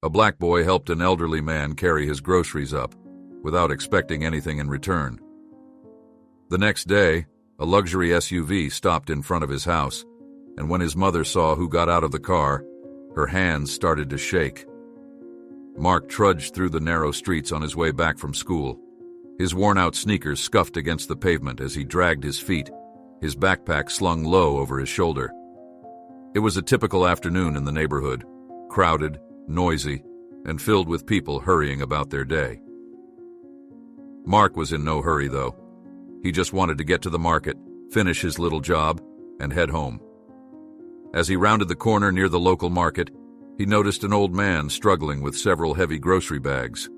A black boy helped an elderly man carry his groceries up, without expecting anything in return. The next day, a luxury SUV stopped in front of his house, and when his mother saw who got out of the car, her hands started to shake. Mark trudged through the narrow streets on his way back from school. His worn-out sneakers scuffed against the pavement as he dragged his feet, his backpack slung low over his shoulder. It was a typical afternoon in the neighborhood, crowded, noisy, and filled with people hurrying about their day. Mark was in no hurry, though. He just wanted to get to the market, finish his little job, and head home. As he rounded the corner near the local market, he noticed an old man struggling with several heavy grocery bags.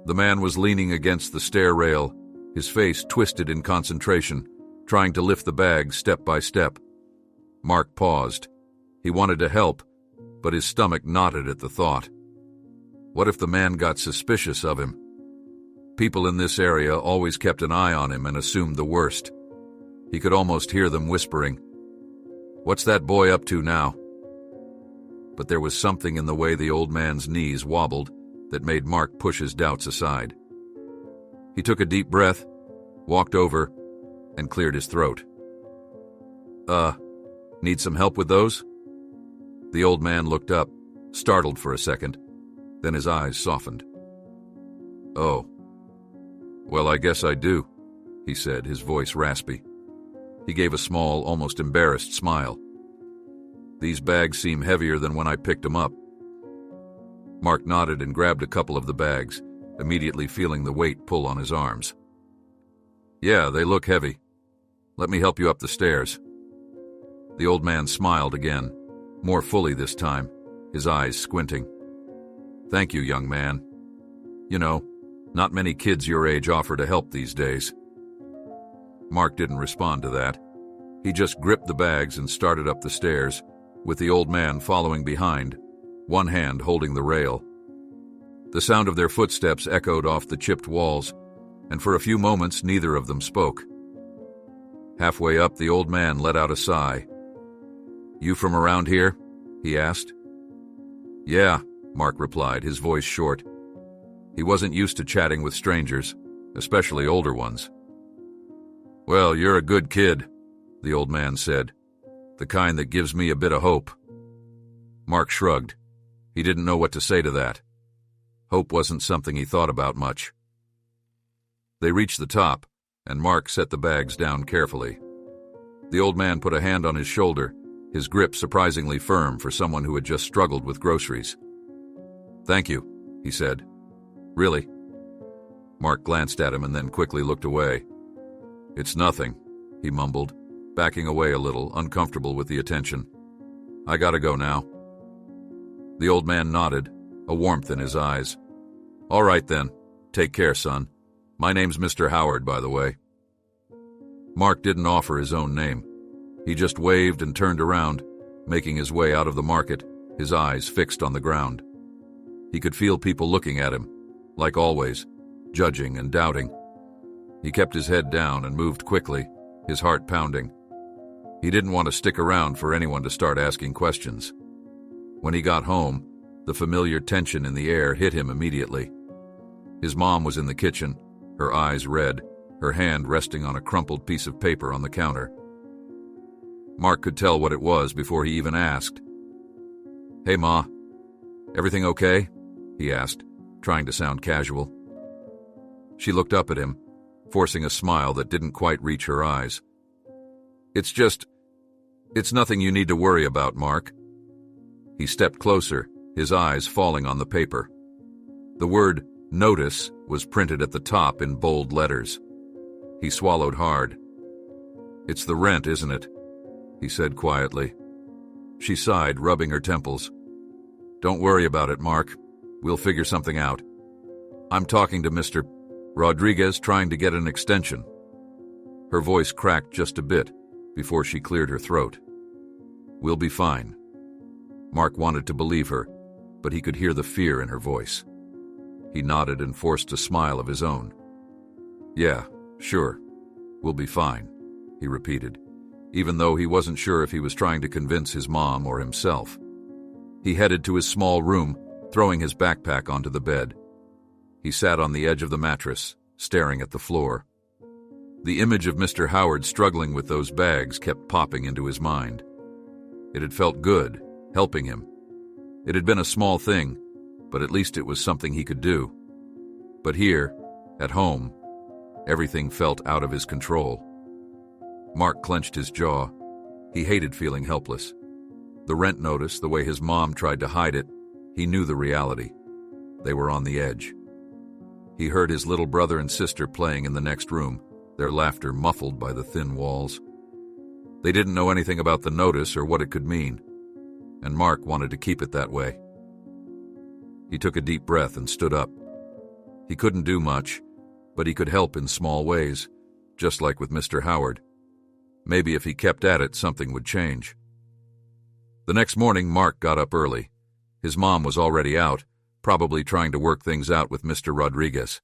The man was leaning against the stair rail, his face twisted in concentration, trying to lift the bags step by step. Mark paused. He wanted to help, but his stomach knotted at the thought. What if the man got suspicious of him? People in this area always kept an eye on him and assumed the worst. He could almost hear them whispering, "What's that boy up to now?" But there was something in the way the old man's knees wobbled that made Mark push his doubts aside. He took a deep breath, walked over, and cleared his throat. Need some help with those?" The old man looked up, startled for a second, then his eyes softened. "Oh. Well, I guess I do," he said, his voice raspy. He gave a small, almost embarrassed smile. "These bags seem heavier than when I picked them up." Mark nodded and grabbed a couple of the bags, immediately feeling the weight pull on his arms. "Yeah, they look heavy. Let me help you up the stairs." The old man smiled again, more fully this time, his eyes squinting. "Thank you, young man. You know, not many kids your age offer to help these days." Mark didn't respond to that. He just gripped the bags and started up the stairs, with the old man following behind, one hand holding the rail. The sound of their footsteps echoed off the chipped walls, and for a few moments neither of them spoke. Halfway up, the old man let out a sigh. "You from around here?" he asked. "Yeah," Mark replied, his voice short. He wasn't used to chatting with strangers, especially older ones. "Well, you're a good kid," the old man said. "The kind that gives me a bit of hope." Mark shrugged. He didn't know what to say to that. Hope wasn't something he thought about much. They reached the top, and Mark set the bags down carefully. The old man put a hand on his shoulder, his grip surprisingly firm for someone who had just struggled with groceries. "Thank you," he said. "Really?" Mark glanced at him and then quickly looked away. "It's nothing," he mumbled, backing away a little, uncomfortable with the attention. "I gotta go now." The old man nodded, a warmth in his eyes. "All right then. Take care, son. My name's Mr. Howard, by the way." Mark didn't offer his own name. He just waved and turned around, making his way out of the market, his eyes fixed on the ground. He could feel people looking at him, like always, judging and doubting. He kept his head down and moved quickly, his heart pounding. He didn't want to stick around for anyone to start asking questions. When he got home, the familiar tension in the air hit him immediately. His mom was in the kitchen, her eyes red, her hand resting on a crumpled piece of paper on the counter. Mark could tell what it was before he even asked. "Hey, Ma. Everything okay?" he asked, trying to sound casual. She looked up at him, forcing a smile that didn't quite reach her eyes. It's nothing you need to worry about, Mark." He stepped closer, his eyes falling on the paper. The word "notice" was printed at the top in bold letters. He swallowed hard. "It's the rent, isn't it?" he said quietly. She sighed, rubbing her temples. "Don't worry about it, Mark. We'll figure something out. I'm talking to Mr. Rodriguez, trying to get an extension." Her voice cracked just a bit before she cleared her throat. "We'll be fine." Mark wanted to believe her, but he could hear the fear in her voice. He nodded and forced a smile of his own. "Yeah, sure. We'll be fine," he repeated, even though he wasn't sure if he was trying to convince his mom or himself. He headed to his small room, throwing his backpack onto the bed. He sat on the edge of the mattress, staring at the floor. The image of Mr. Howard struggling with those bags kept popping into his mind. It had felt good, helping him. It had been a small thing, but at least it was something he could do. But here, at home, everything felt out of his control. Mark clenched his jaw. He hated feeling helpless. The rent notice, the way his mom tried to hide it, he knew the reality. They were on the edge. He heard his little brother and sister playing in the next room, their laughter muffled by the thin walls. They didn't know anything about the notice or what it could mean, and Mark wanted to keep it that way. He took a deep breath and stood up. He couldn't do much, but he could help in small ways, just like with Mr. Howard. Maybe if he kept at it, something would change. The next morning, Mark got up early. His mom was already out, probably trying to work things out with Mr. Rodriguez.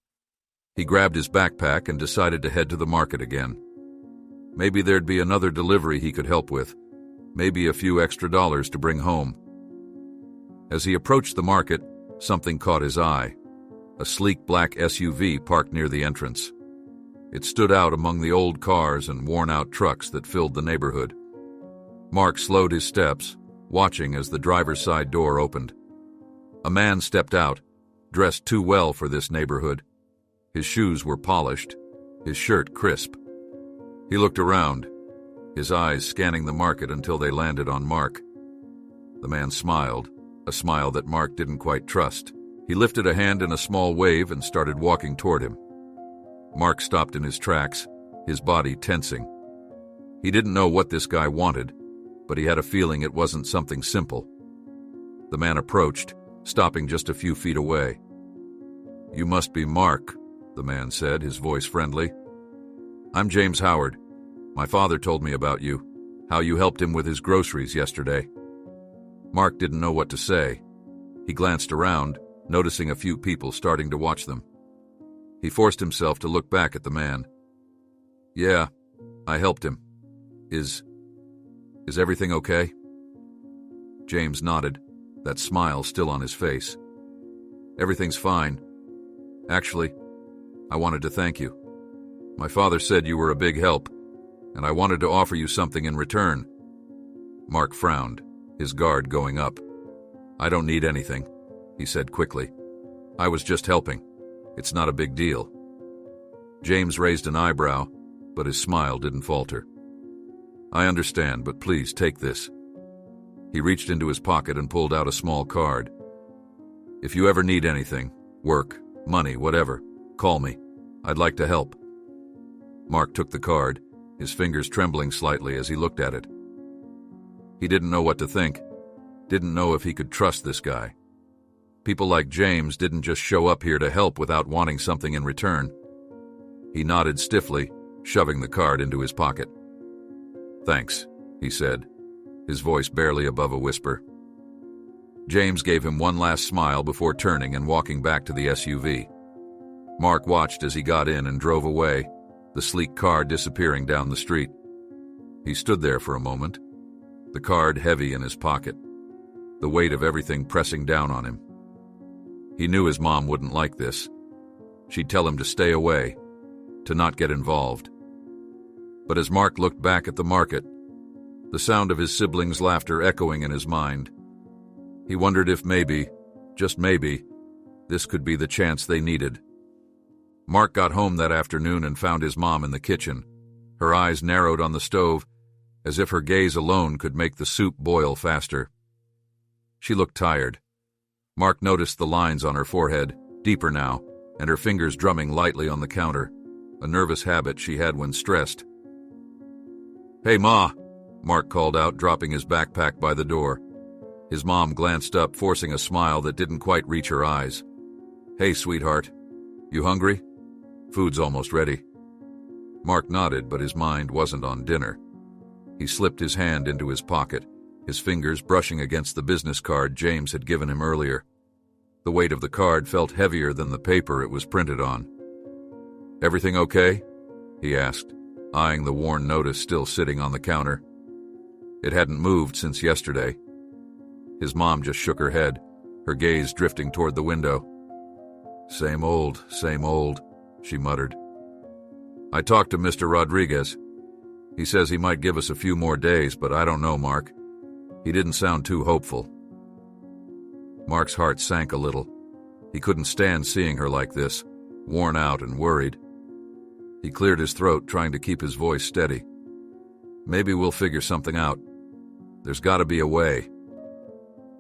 He grabbed his backpack and decided to head to the market again. Maybe there'd be another delivery he could help with, maybe a few extra dollars to bring home. As he approached the market, something caught his eye. A sleek black SUV parked near the entrance. It stood out among the old cars and worn-out trucks that filled the neighborhood. Mark slowed his steps, watching as the driver's side door opened. A man stepped out, dressed too well for this neighborhood. His shoes were polished, his shirt crisp. He looked around, his eyes scanning the market until they landed on Mark. The man smiled, a smile that Mark didn't quite trust. He lifted a hand in a small wave and started walking toward him. Mark stopped in his tracks, his body tensing. He didn't know what this guy wanted, but he had a feeling it wasn't something simple. The man approached, stopping just a few feet away. "You must be Mark," the man said, his voice friendly. "I'm James Howard. My father told me about you, how you helped him with his groceries yesterday." Mark didn't know what to say. He glanced around, noticing a few people starting to watch them. He forced himself to look back at the man. "Yeah, I helped him. Is everything okay?" James nodded, that smile still on his face. "Everything's fine. Actually, I wanted to thank you. My father said you were a big help, and I wanted to offer you something in return." Mark frowned, his guard going up. "I don't need anything," he said quickly. "I was just helping. It's not a big deal." James raised an eyebrow, but his smile didn't falter. "I understand, but please take this." He reached into his pocket and pulled out a small card. "If you ever need anything, work, money, whatever, call me. I'd like to help." Mark took the card, his fingers trembling slightly as he looked at it. He didn't know what to think, didn't know if he could trust this guy. People like James didn't just show up here to help without wanting something in return. He nodded stiffly, shoving the card into his pocket. "Thanks," he said, his voice barely above a whisper. James gave him one last smile before turning and walking back to the SUV. Mark watched as he got in and drove away, the sleek car disappearing down the street. He stood there for a moment, the card heavy in his pocket, the weight of everything pressing down on him. He knew his mom wouldn't like this. She'd tell him to stay away, to not get involved. But as Mark looked back at the market, the sound of his siblings' laughter echoing in his mind, he wondered if maybe, just maybe, this could be the chance they needed. Mark got home that afternoon and found his mom in the kitchen, her eyes narrowed on the stove, as if her gaze alone could make the soup boil faster. She looked tired. Mark noticed the lines on her forehead, deeper now, and her fingers drumming lightly on the counter, a nervous habit she had when stressed. "Hey, Ma," Mark called out, dropping his backpack by the door. His mom glanced up, forcing a smile that didn't quite reach her eyes. "Hey, sweetheart. You hungry? Food's almost ready." Mark nodded, but his mind wasn't on dinner. He slipped his hand into his pocket, his fingers brushing against the business card James had given him earlier. The weight of the card felt heavier than the paper it was printed on. "Everything okay?" he asked, eyeing the worn notice still sitting on the counter. It hadn't moved since yesterday. His mom just shook her head, her gaze drifting toward the window. Same old, she muttered. I talked to Mr. Rodriguez. He says he might give us a few more days, but I don't know, Mark. He didn't sound too hopeful. Mark's heart sank a little. He couldn't stand seeing her like this, worn out and worried. He cleared his throat, trying to keep his voice steady. Maybe we'll figure something out. There's got to be a way.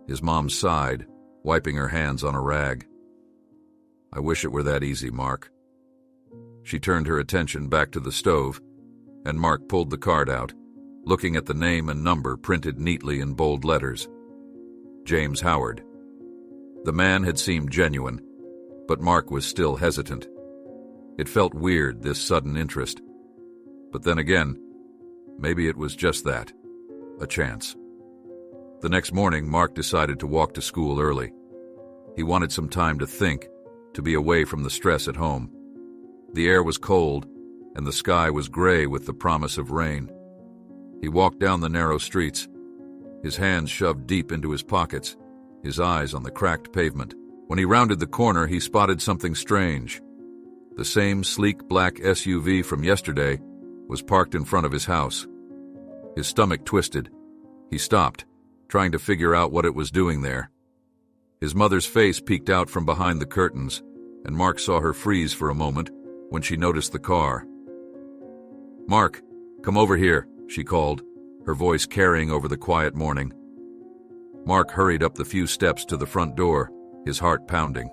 His mom sighed, wiping her hands on a rag. I wish it were that easy, Mark. She turned her attention back to the stove, and Mark pulled the card out, looking at the name and number printed neatly in bold letters. James Howard. The man had seemed genuine, but Mark was still hesitant. It felt weird, this sudden interest. But then again, maybe it was just that, a chance. The next morning, Mark decided to walk to school early. He wanted some time to think, to be away from the stress at home. The air was cold, and the sky was gray with the promise of rain. He walked down the narrow streets, his hands shoved deep into his pockets, his eyes on the cracked pavement. When he rounded the corner, he spotted something strange. The same sleek black SUV from yesterday was parked in front of his house. His stomach twisted. He stopped, trying to figure out what it was doing there. His mother's face peeked out from behind the curtains, and Mark saw her freeze for a moment when she noticed the car. Mark, come over here, she called, her voice carrying over the quiet morning. Mark hurried up the few steps to the front door, his heart pounding.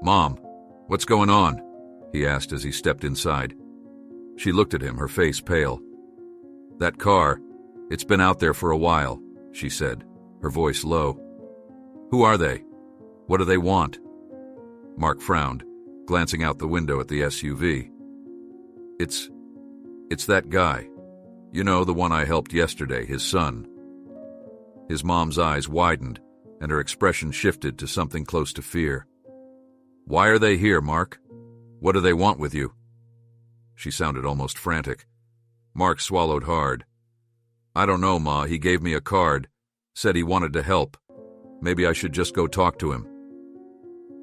Mom, what's going on? He asked as he stepped inside. She looked at him, her face pale. That car, it's been out there for a while, she said, her voice low. Who are they? What do they want? Mark frowned, glancing out the window at the SUV. It's that guy. You know, the one I helped yesterday, his son. His mom's eyes widened, and her expression shifted to something close to fear. Why are they here, Mark? What do they want with you? She sounded almost frantic. Mark swallowed hard. I don't know, Ma. He gave me a card, said he wanted to help. Maybe I should just go talk to him.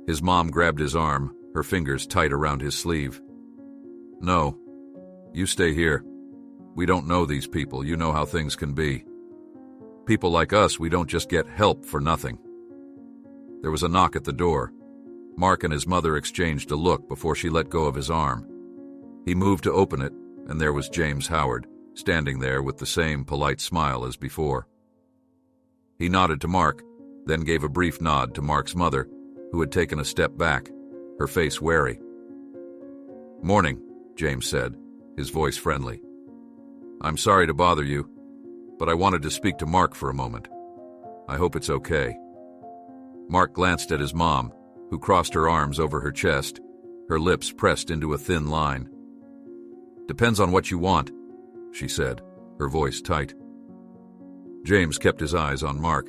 His mom grabbed his arm, her fingers tight around his sleeve. No, you stay here. We don't know these people. You know how things can be. People like us, we don't just get help for nothing. There was a knock at the door. Mark and his mother exchanged a look before she let go of his arm. He moved to open it, and there was James Howard, standing there with the same polite smile as before. He nodded to Mark, then gave a brief nod to Mark's mother, who had taken a step back, her face wary. Morning, James said, his voice friendly. I'm sorry to bother you, but I wanted to speak to Mark for a moment. I hope it's okay. Mark glanced at his mom, who crossed her arms over her chest, her lips pressed into a thin line. Depends on what you want, she said, her voice tight. James kept his eyes on Mark.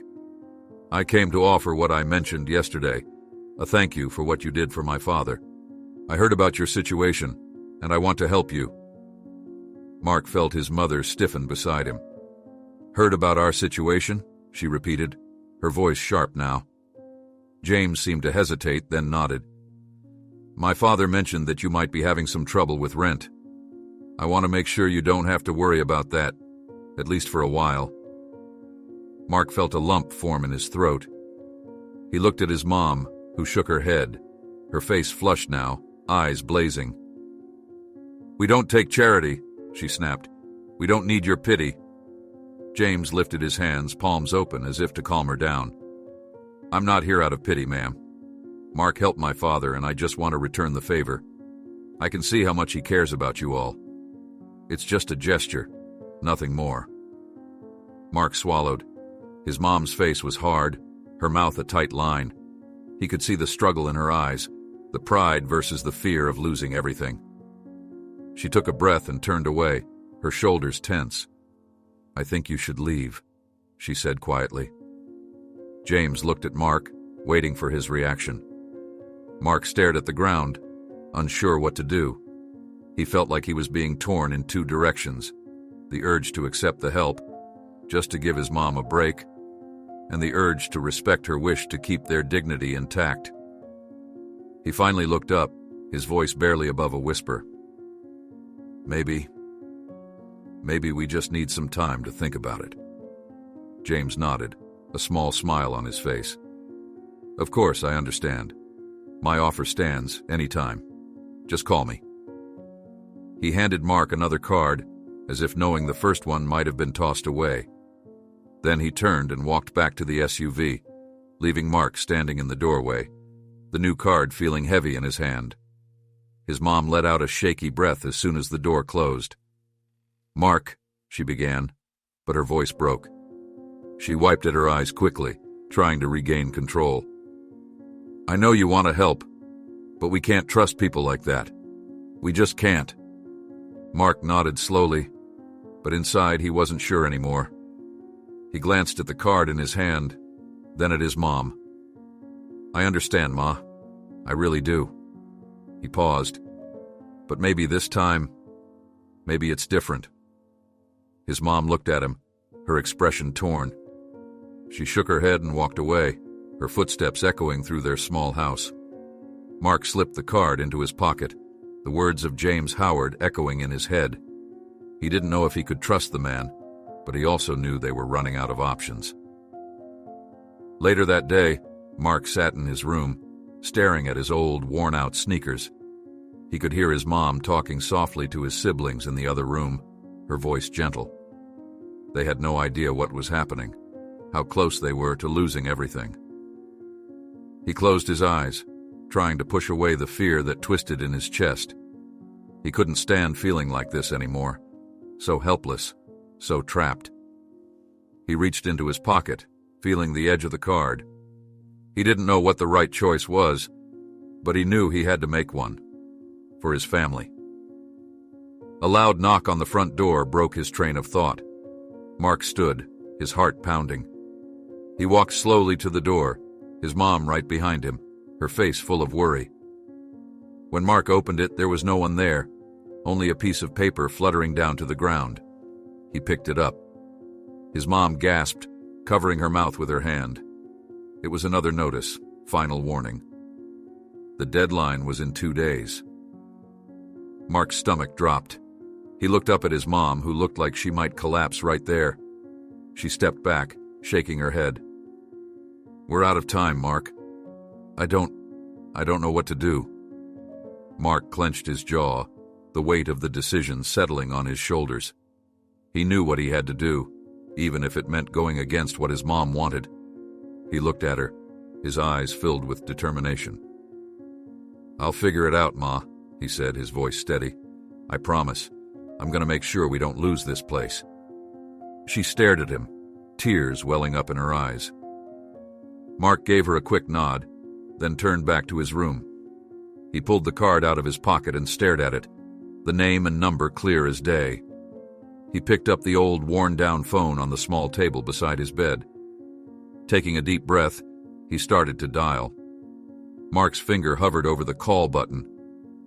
I came to offer what I mentioned yesterday, a thank you for what you did for my father. I heard about your situation, and I want to help you. Mark felt his mother stiffen beside him. Heard about our situation? She repeated, her voice sharp now. James seemed to hesitate, then nodded. My father mentioned that you might be having some trouble with rent. I want to make sure you don't have to worry about that, at least for a while. Mark felt a lump form in his throat. He looked at his mom, who shook her head, her face flushed now, eyes blazing. We don't take charity, she snapped. We don't need your pity. James lifted his hands, palms open, as if to calm her down. I'm not here out of pity, ma'am. Mark helped my father, and I just want to return the favor. I can see how much he cares about you all. It's just a gesture, nothing more. Mark swallowed. His mom's face was hard, her mouth a tight line. He could see the struggle in her eyes, the pride versus the fear of losing everything. She took a breath and turned away, her shoulders tense. I think you should leave, she said quietly. James looked at Mark, waiting for his reaction. Mark stared at the ground, unsure what to do. He felt like he was being torn in two directions, the urge to accept the help, just to give his mom a break, and the urge to respect her wish to keep their dignity intact. He finally looked up, his voice barely above a whisper. Maybe we just need some time to think about it. James nodded, a small smile on his face. Of course, I understand. My offer stands anytime. Just call me. He handed Mark another card, as if knowing the first one might have been tossed away. Then he turned and walked back to the SUV, leaving Mark standing in the doorway, the new card feeling heavy in his hand. His mom let out a shaky breath as soon as the door closed. "Mark," she began, but her voice broke. She wiped at her eyes quickly, trying to regain control. "I know you want to help, but we can't trust people like that. We just can't." Mark nodded slowly, but inside he wasn't sure anymore. He glanced at the card in his hand, then at his mom. "I understand, Ma. I really do." He paused. "But maybe this time, maybe it's different." His mom looked at him, her expression torn. She shook her head and walked away, her footsteps echoing through their small house. Mark slipped the card into his pocket, the words of James Howard echoing in his head. He didn't know if he could trust the man, but he also knew they were running out of options. Later that day, Mark sat in his room, staring at his old, worn-out sneakers. He could hear his mom talking softly to his siblings in the other room, her voice gentle. They had no idea what was happening, how close they were to losing everything. He closed his eyes, trying to push away the fear that twisted in his chest. He couldn't stand feeling like this anymore, so helpless, so trapped. He reached into his pocket, feeling the edge of the card. He didn't know what the right choice was, but he knew he had to make one. For his family. A loud knock on the front door broke his train of thought. Mark stood, his heart pounding. He walked slowly to the door, his mom right behind him, her face full of worry. When Mark opened it, there was no one there, only a piece of paper fluttering down to the ground. He picked it up. His mom gasped, covering her mouth with her hand. It was another notice, final warning. The deadline was in 2 days. Mark's stomach dropped. He looked up at his mom, who looked like she might collapse right there. She stepped back, shaking her head. "We're out of time, Mark. I don't know what to do." Mark clenched his jaw, the weight of the decision settling on his shoulders. He knew what he had to do, even if it meant going against what his mom wanted. He looked at her, his eyes filled with determination. "I'll figure it out, Ma," he said, his voice steady. "I promise. I'm going to make sure we don't lose this place." She stared at him, tears welling up in her eyes. Mark gave her a quick nod, then turned back to his room. He pulled the card out of his pocket and stared at it, the name and number clear as day. He picked up the old, worn-down phone on the small table beside his bed. Taking a deep breath, he started to dial. Mark's finger hovered over the call button.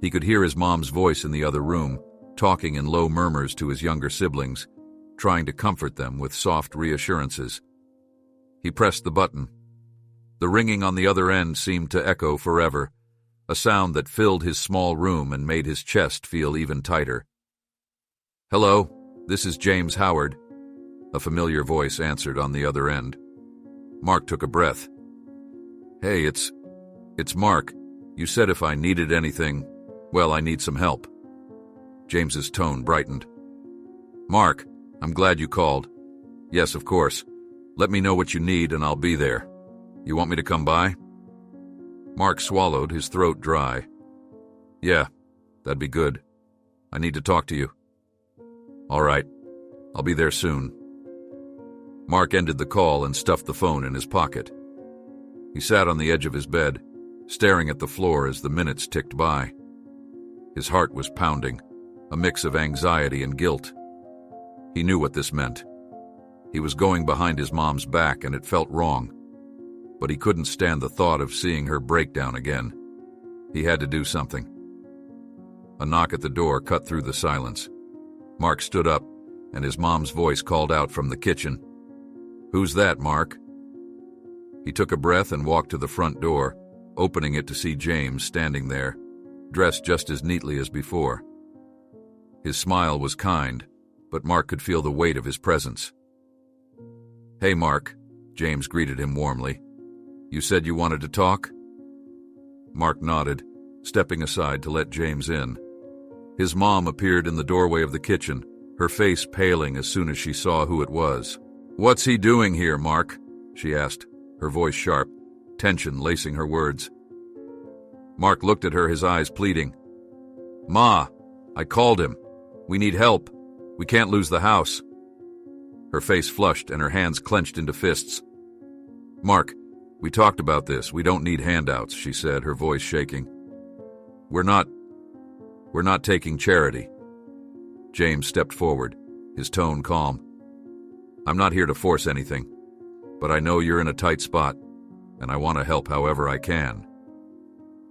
He could hear his mom's voice in the other room, talking in low murmurs to his younger siblings, trying to comfort them with soft reassurances. He pressed the button. The ringing on the other end seemed to echo forever, a sound that filled his small room and made his chest feel even tighter. "Hello, this is James Howard," a familiar voice answered on the other end. Mark took a breath. "Hey, it's Mark. You said if I needed anything, well, I need some help." James's tone brightened. "Mark, I'm glad you called. Yes, of course. Let me know what you need and I'll be there. You want me to come by?" Mark swallowed, his throat dry. "Yeah, that'd be good. I need to talk to you." "All right. I'll be there soon." Mark ended the call and stuffed the phone in his pocket. He sat on the edge of his bed, staring at the floor as the minutes ticked by. His heart was pounding, a mix of anxiety and guilt. He knew what this meant. He was going behind his mom's back and it felt wrong. But he couldn't stand the thought of seeing her break down again. He had to do something. A knock at the door cut through the silence. Mark stood up, and his mom's voice called out from the kitchen. "Who's that, Mark?" He took a breath and walked to the front door, opening it to see James standing there, dressed just as neatly as before. His smile was kind, but Mark could feel the weight of his presence. "Hey, Mark," James greeted him warmly. "You said you wanted to talk?" Mark nodded, stepping aside to let James in. His mom appeared in the doorway of the kitchen, her face paling as soon as she saw who it was. "What's he doing here, Mark?" she asked, her voice sharp, tension lacing her words. Mark looked at her, his eyes pleading. "Ma, I called him. We need help. We can't lose the house." Her face flushed and her hands clenched into fists. "Mark, we talked about this. We don't need handouts," she said, her voice shaking. We're not taking charity." James stepped forward, his tone calm. "I'm not here to force anything, but I know you're in a tight spot, and I want to help however I can."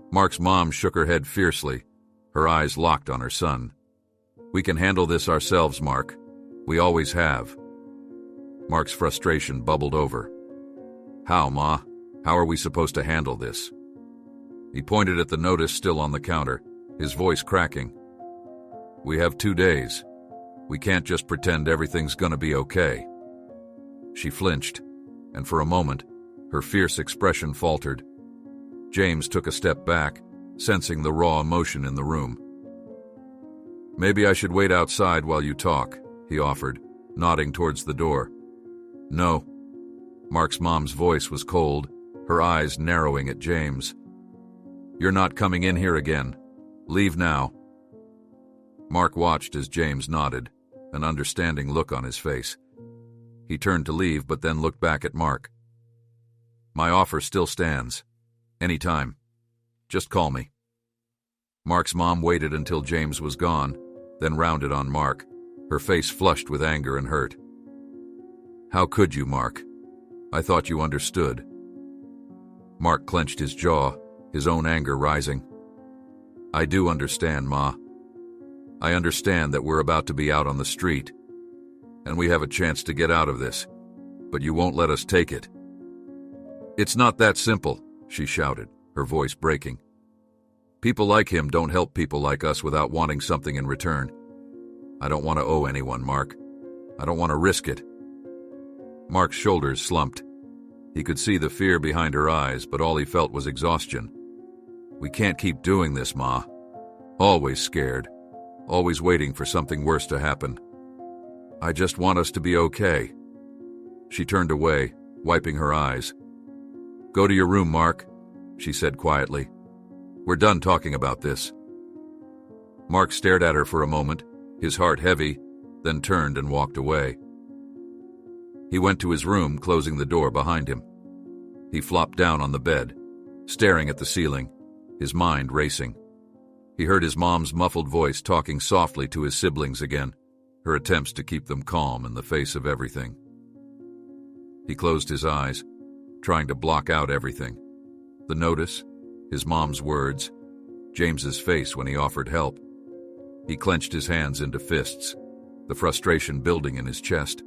Mark's mom shook her head fiercely, her eyes locked on her son. "We can handle this ourselves, Mark. We always have." Mark's frustration bubbled over. "How, Ma? How are we supposed to handle this?" He pointed at the notice still on the counter, his voice cracking. "We have 2 days. We can't just pretend everything's gonna be okay." She flinched, and for a moment, her fierce expression faltered. James took a step back, sensing the raw emotion in the room. "Maybe I should wait outside while you talk," he offered, nodding towards the door. "No." Mark's mom's voice was cold, her eyes narrowing at James. "You're not coming in here again. Leave now." Mark watched as James nodded, an understanding look on his face. He turned to leave, but then looked back at Mark. "My offer still stands. Anytime. Just call me." Mark's mom waited until James was gone, then rounded on Mark, her face flushed with anger and hurt. "How could you, Mark? I thought you understood." Mark clenched his jaw, his own anger rising. "I do understand, Ma. I understand that we're about to be out on the street, and we have a chance to get out of this, but you won't let us take it." "It's not that simple," she shouted, her voice breaking. "People like him don't help people like us without wanting something in return. I don't want to owe anyone, Mark. I don't want to risk it." Mark's shoulders slumped. He could see the fear behind her eyes, but all he felt was exhaustion. "We can't keep doing this, Ma. Always scared. Always waiting for something worse to happen. I just want us to be okay." She turned away, wiping her eyes. "Go to your room, Mark," she said quietly. "We're done talking about this." Mark stared at her for a moment, his heart heavy, then turned and walked away. He went to his room, closing the door behind him. He flopped down on the bed, staring at the ceiling, his mind racing. He heard his mom's muffled voice talking softly to his siblings again, her attempts to keep them calm in the face of everything. He closed his eyes, trying to block out everything. The notice, his mom's words, James's face when he offered help. He clenched his hands into fists, the frustration building in his chest.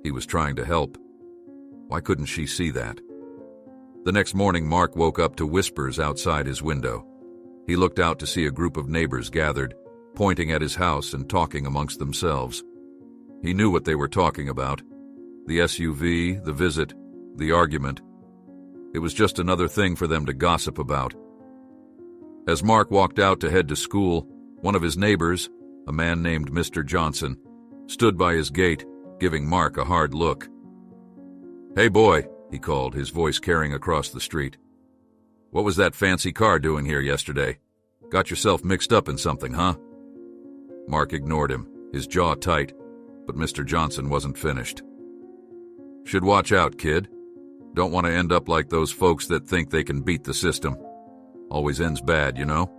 He was trying to help. Why couldn't she see that? The next morning, Mark woke up to whispers outside his window. He looked out to see a group of neighbors gathered, pointing at his house and talking amongst themselves. He knew what they were talking about. The SUV, the visit, the argument. It was just another thing for them to gossip about. As Mark walked out to head to school, one of his neighbors, a man named Mr. Johnson, stood by his gate, giving Mark a hard look. "Hey boy," he called, his voice carrying across the street. "What was that fancy car doing here yesterday? Got yourself mixed up in something, huh?" Mark ignored him, his jaw tight, but Mr. Johnson wasn't finished. "Should watch out, kid. Don't want to end up like those folks that think they can beat the system. Always ends bad, you know?"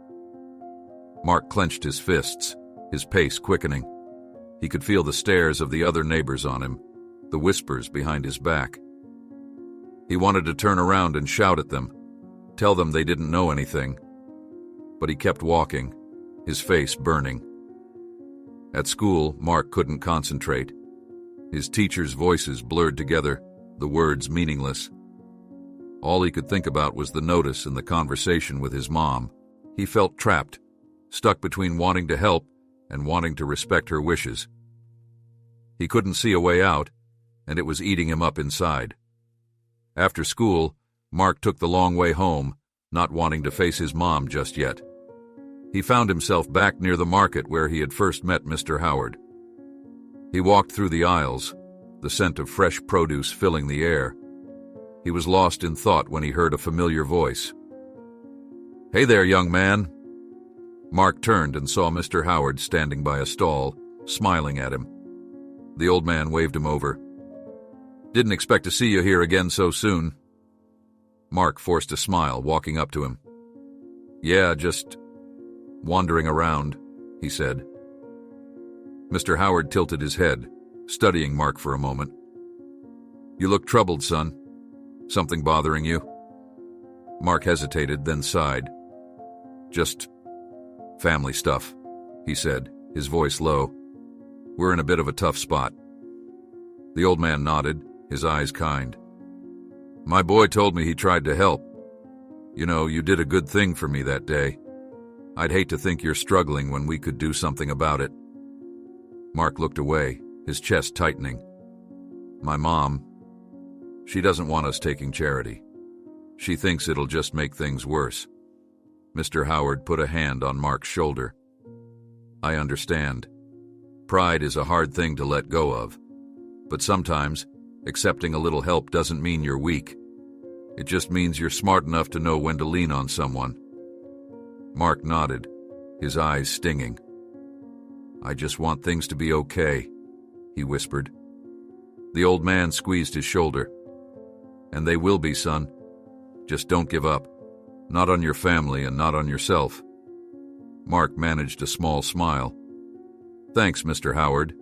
Mark clenched his fists, his pace quickening. He could feel the stares of the other neighbors on him, the whispers behind his back. He wanted to turn around and shout at them, tell them they didn't know anything. But he kept walking, his face burning. At school, Mark couldn't concentrate. His teachers' voices blurred together, the words meaningless. All he could think about was the notice and the conversation with his mom. He felt trapped, stuck between wanting to help and wanting to respect her wishes. He couldn't see a way out, and it was eating him up inside. After school, Mark took the long way home, not wanting to face his mom just yet. He found himself back near the market where he had first met Mr. Howard. He walked through the aisles, the scent of fresh produce filling the air. He was lost in thought when he heard a familiar voice. "Hey there, young man." Mark turned and saw Mr. Howard standing by a stall, smiling at him. The old man waved him over. "Didn't expect to see you here again so soon." Mark forced a smile, walking up to him. "Yeah, just wandering around," he said. Mr. Howard tilted his head, studying Mark for a moment. "You look troubled, son. Something bothering you?" Mark hesitated, then sighed. "Just family stuff," he said, his voice low. "We're in a bit of a tough spot." The old man nodded, his eyes kind. "My boy told me he tried to help. You know, you did a good thing for me that day. I'd hate to think you're struggling when we could do something about it." Mark looked away, his chest tightening. "My mom, she doesn't want us taking charity. She thinks it'll just make things worse." Mr. Howard put a hand on Mark's shoulder. "I understand. Pride is a hard thing to let go of. But sometimes, accepting a little help doesn't mean you're weak. It just means you're smart enough to know when to lean on someone." Mark nodded, his eyes stinging. "I just want things to be okay," he whispered. The old man squeezed his shoulder. "And they will be, son. Just don't give up. Not on your family and not on yourself." Mark managed a small smile. "Thanks, Mr. Howard."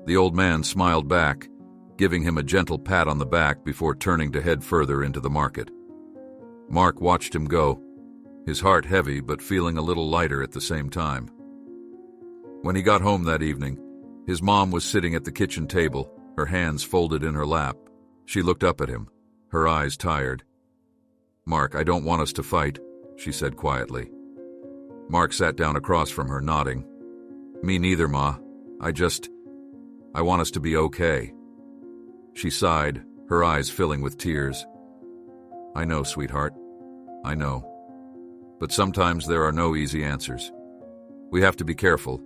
The old man smiled back, giving him a gentle pat on the back before turning to head further into the market. Mark watched him go, his heart heavy but feeling a little lighter at the same time. When he got home that evening, his mom was sitting at the kitchen table, her hands folded in her lap. She looked up at him, her eyes tired. "Mark, I don't want us to fight," she said quietly. Mark sat down across from her, nodding. "Me neither, Ma. I want us to be okay." She sighed, her eyes filling with tears. "I know, sweetheart. I know. But sometimes there are no easy answers. We have to be careful.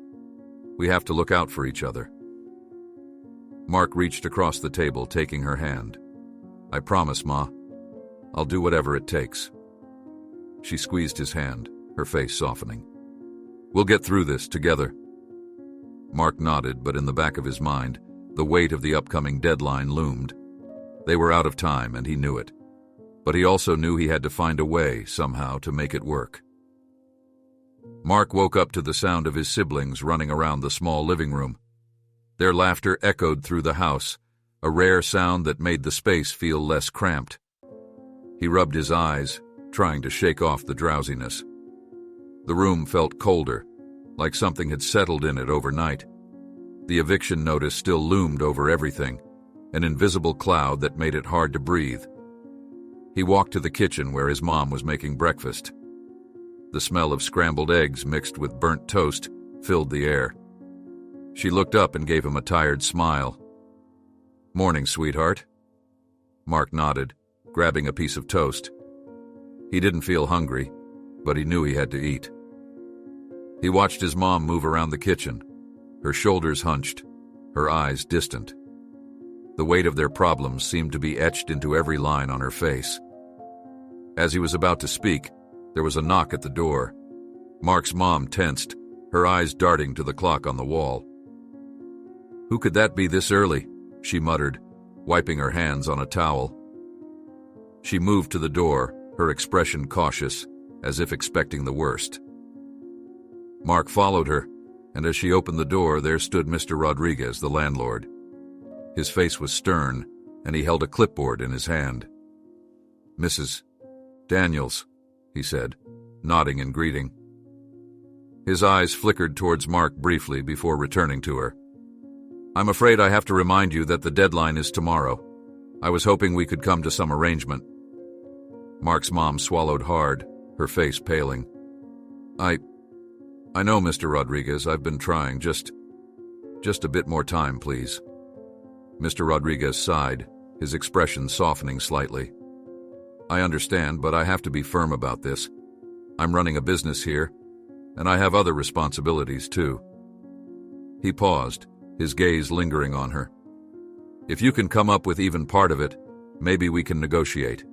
We have to look out for each other." Mark reached across the table, taking her hand. "I promise, Ma. I'll do whatever it takes." She squeezed his hand, her face softening. "We'll get through this together." Mark nodded, but in the back of his mind, the weight of the upcoming deadline loomed. They were out of time, and he knew it. But he also knew he had to find a way, somehow, to make it work. Mark woke up to the sound of his siblings running around the small living room. Their laughter echoed through the house, a rare sound that made the space feel less cramped. He rubbed his eyes, trying to shake off the drowsiness. The room felt colder, like something had settled in it overnight. The eviction notice still loomed over everything, an invisible cloud that made it hard to breathe. He walked to the kitchen where his mom was making breakfast. The smell of scrambled eggs mixed with burnt toast filled the air. She looked up and gave him a tired smile. "Morning, sweetheart." Mark nodded, grabbing a piece of toast. He didn't feel hungry, but he knew he had to eat. He watched his mom move around the kitchen, her shoulders hunched, her eyes distant. The weight of their problems seemed to be etched into every line on her face. As he was about to speak, there was a knock at the door. Mark's mom tensed, her eyes darting to the clock on the wall. "Who could that be this early?" she muttered, wiping her hands on a towel. She moved to the door, her expression cautious, as if expecting the worst. Mark followed her, and as she opened the door, there stood Mr. Rodriguez, the landlord. His face was stern, and he held a clipboard in his hand. "Mrs. Daniels," he said, nodding in greeting. His eyes flickered towards Mark briefly before returning to her. "I'm afraid I have to remind you that the deadline is tomorrow. I was hoping we could come to some arrangement." Mark's mom swallowed hard, her face paling. I know, Mr. Rodriguez, I've been trying. Just a bit more time, please. Mr. Rodriguez sighed, his expression softening slightly. I understand, but I have to be firm about this. I'm running a business here, and I have other responsibilities too. He paused, his gaze lingering on her. If you can come up with even part of it, maybe we can negotiate.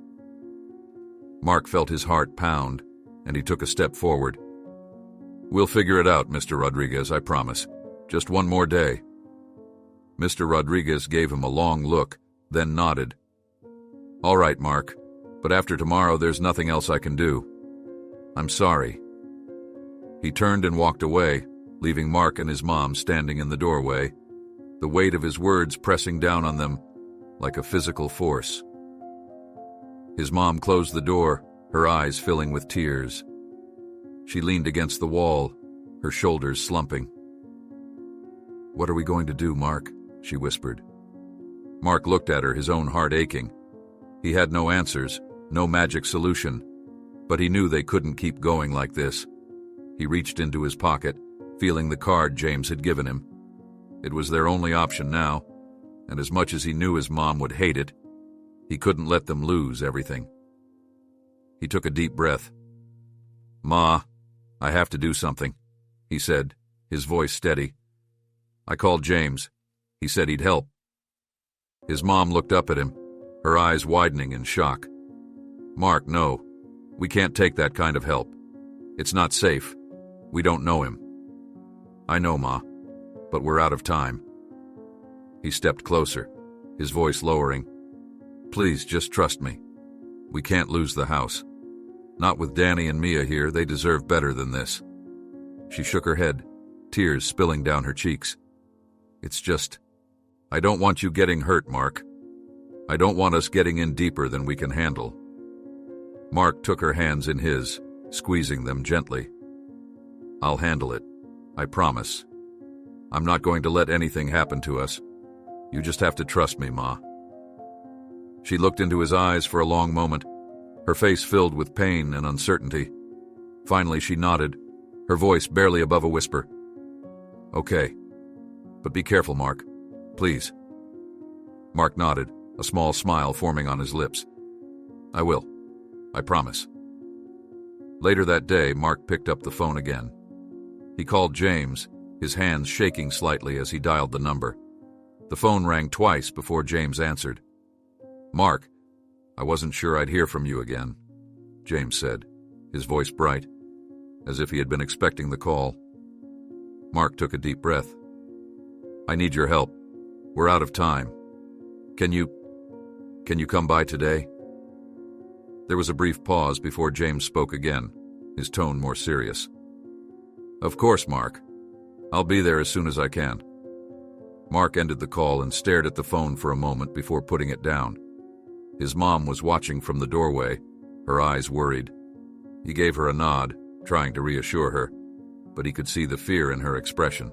Mark felt his heart pound, and he took a step forward. We'll figure it out, Mr. Rodriguez, I promise. Just one more day. Mr. Rodriguez gave him a long look, then nodded. All right, Mark, but after tomorrow there's nothing else I can do. I'm sorry. He turned and walked away, leaving Mark and his mom standing in the doorway, the weight of his words pressing down on them like a physical force. His mom closed the door, her eyes filling with tears. She leaned against the wall, her shoulders slumping. What are we going to do, Mark? She whispered. Mark looked at her, his own heart aching. He had no answers, no magic solution, but he knew they couldn't keep going like this. He reached into his pocket, feeling the card James had given him. It was their only option now, and as much as he knew his mom would hate it, he couldn't let them lose everything. He took a deep breath. Ma, I have to do something, he said, his voice steady. I called James. He said he'd help. His mom looked up at him, her eyes widening in shock. Mark, no. We can't take that kind of help. It's not safe. We don't know him. I know, Ma, but we're out of time. He stepped closer, his voice lowering. Please, just trust me. We can't lose the house. Not with Danny and Mia here, they deserve better than this. She shook her head, tears spilling down her cheeks. It's just, I don't want you getting hurt, Mark. I don't want us getting in deeper than we can handle. Mark took her hands in his, squeezing them gently. I'll handle it. I promise. I'm not going to let anything happen to us. You just have to trust me, Ma. She looked into his eyes for a long moment, her face filled with pain and uncertainty. Finally, she nodded, her voice barely above a whisper. Okay. But be careful, Mark. Please. Mark nodded, a small smile forming on his lips. I will. I promise. Later that day, Mark picked up the phone again. He called James, his hands shaking slightly as he dialed the number. The phone rang twice before James answered. Mark, I wasn't sure I'd hear from you again, James said, his voice bright, as if he had been expecting the call. Mark took a deep breath. I need your help. We're out of time. Can you come by today? There was a brief pause before James spoke again, his tone more serious. Of course, Mark. I'll be there as soon as I can. Mark ended the call and stared at the phone for a moment before putting it down. His mom was watching from the doorway, her eyes worried. He gave her a nod, trying to reassure her, but he could see the fear in her expression.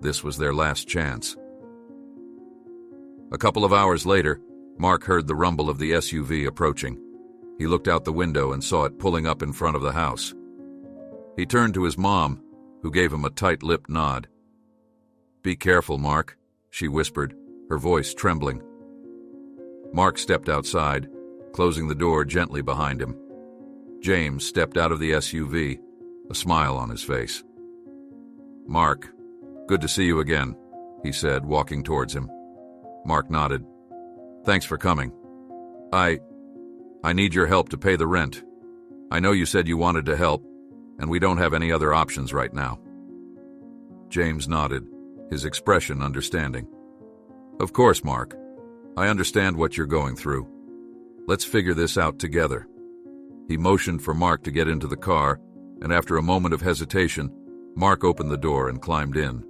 This was their last chance. A couple of hours later, Mark heard the rumble of the SUV approaching. He looked out the window and saw it pulling up in front of the house. He turned to his mom, who gave him a tight-lipped nod. Be careful, Mark, she whispered, her voice trembling. Mark stepped outside, closing the door gently behind him. James stepped out of the SUV, a smile on his face. Mark, good to see you again, he said, walking towards him. Mark nodded. Thanks for coming. I need your help to pay the rent. I know you said you wanted to help, and we don't have any other options right now. James nodded, his expression understanding. Of course, Mark. I understand what you're going through. Let's figure this out together. He motioned for Mark to get into the car, and after a moment of hesitation, Mark opened the door and climbed in.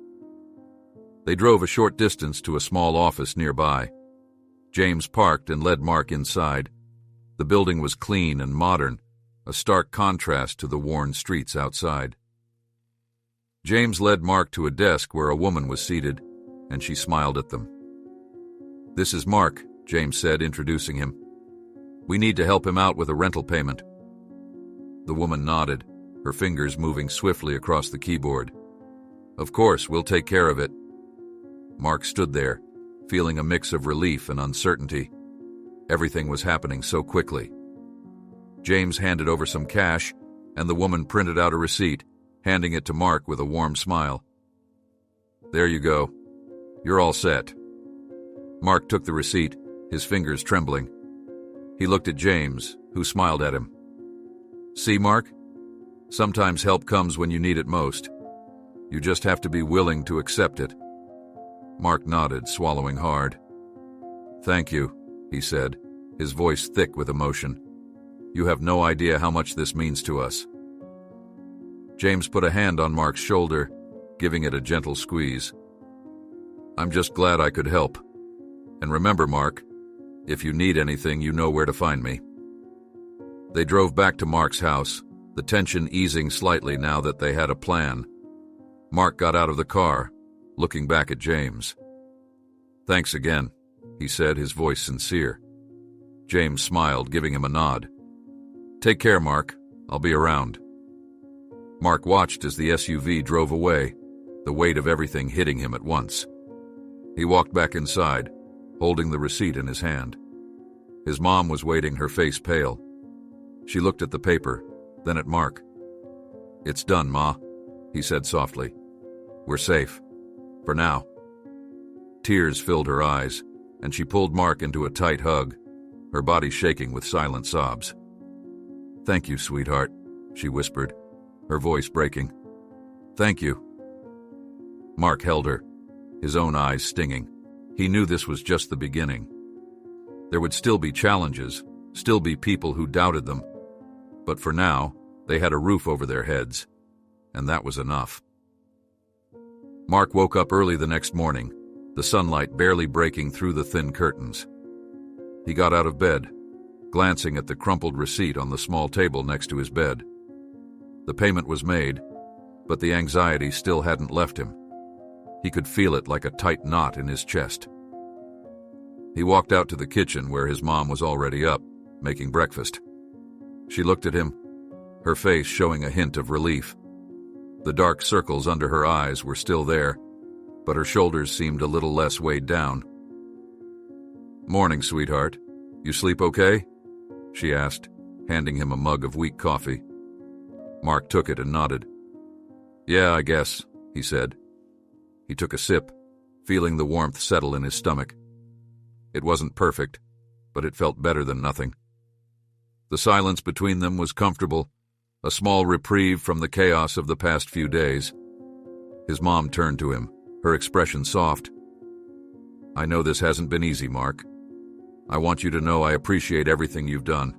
They drove a short distance to a small office nearby. James parked and led Mark inside. The building was clean and modern, a stark contrast to the worn streets outside. James led Mark to a desk where a woman was seated, and she smiled at them. This is Mark, James said, introducing him. We need to help him out with a rental payment. The woman nodded, her fingers moving swiftly across the keyboard. Of course, we'll take care of it. Mark stood there, feeling a mix of relief and uncertainty. Everything was happening so quickly. James handed over some cash, and the woman printed out a receipt, handing it to Mark with a warm smile. There you go. You're all set. Mark took the receipt, his fingers trembling. He looked at James, who smiled at him. See, Mark? Sometimes help comes when you need it most. You just have to be willing to accept it. Mark nodded, swallowing hard. Thank you, he said, his voice thick with emotion. You have no idea how much this means to us. James put a hand on Mark's shoulder, giving it a gentle squeeze. I'm just glad I could help. And remember, Mark, if you need anything, you know where to find me. They drove back to Mark's house, the tension easing slightly now that they had a plan. Mark got out of the car, looking back at James. Thanks again, he said, his voice sincere. James smiled, giving him a nod. Take care, Mark. I'll be around. Mark watched as the SUV drove away, the weight of everything hitting him at once. He walked back inside, holding the receipt in his hand. His mom was waiting, her face pale. She looked at the paper, then at Mark. It's done, Ma, he said softly. We're safe. For now. Tears filled her eyes, and she pulled Mark into a tight hug, her body shaking with silent sobs. Thank you, sweetheart, she whispered, her voice breaking. Thank you. Mark held her, his own eyes stinging. He knew this was just the beginning. There would still be challenges, still be people who doubted them. But for now, they had a roof over their heads, and that was enough. Mark woke up early the next morning, the sunlight barely breaking through the thin curtains. He got out of bed, glancing at the crumpled receipt on the small table next to his bed. The payment was made, but the anxiety still hadn't left him. He could feel it like a tight knot in his chest. He walked out to the kitchen where his mom was already up, making breakfast. She looked at him, her face showing a hint of relief. The dark circles under her eyes were still there, but her shoulders seemed a little less weighed down. Morning, sweetheart. You sleep okay? She asked, handing him a mug of weak coffee. Mark took it and nodded. Yeah, I guess, he said. He took a sip, feeling the warmth settle in his stomach. It wasn't perfect, but it felt better than nothing. The silence between them was comfortable, a small reprieve from the chaos of the past few days. His mom turned to him, her expression soft. I know this hasn't been easy, Mark. I want you to know I appreciate everything you've done.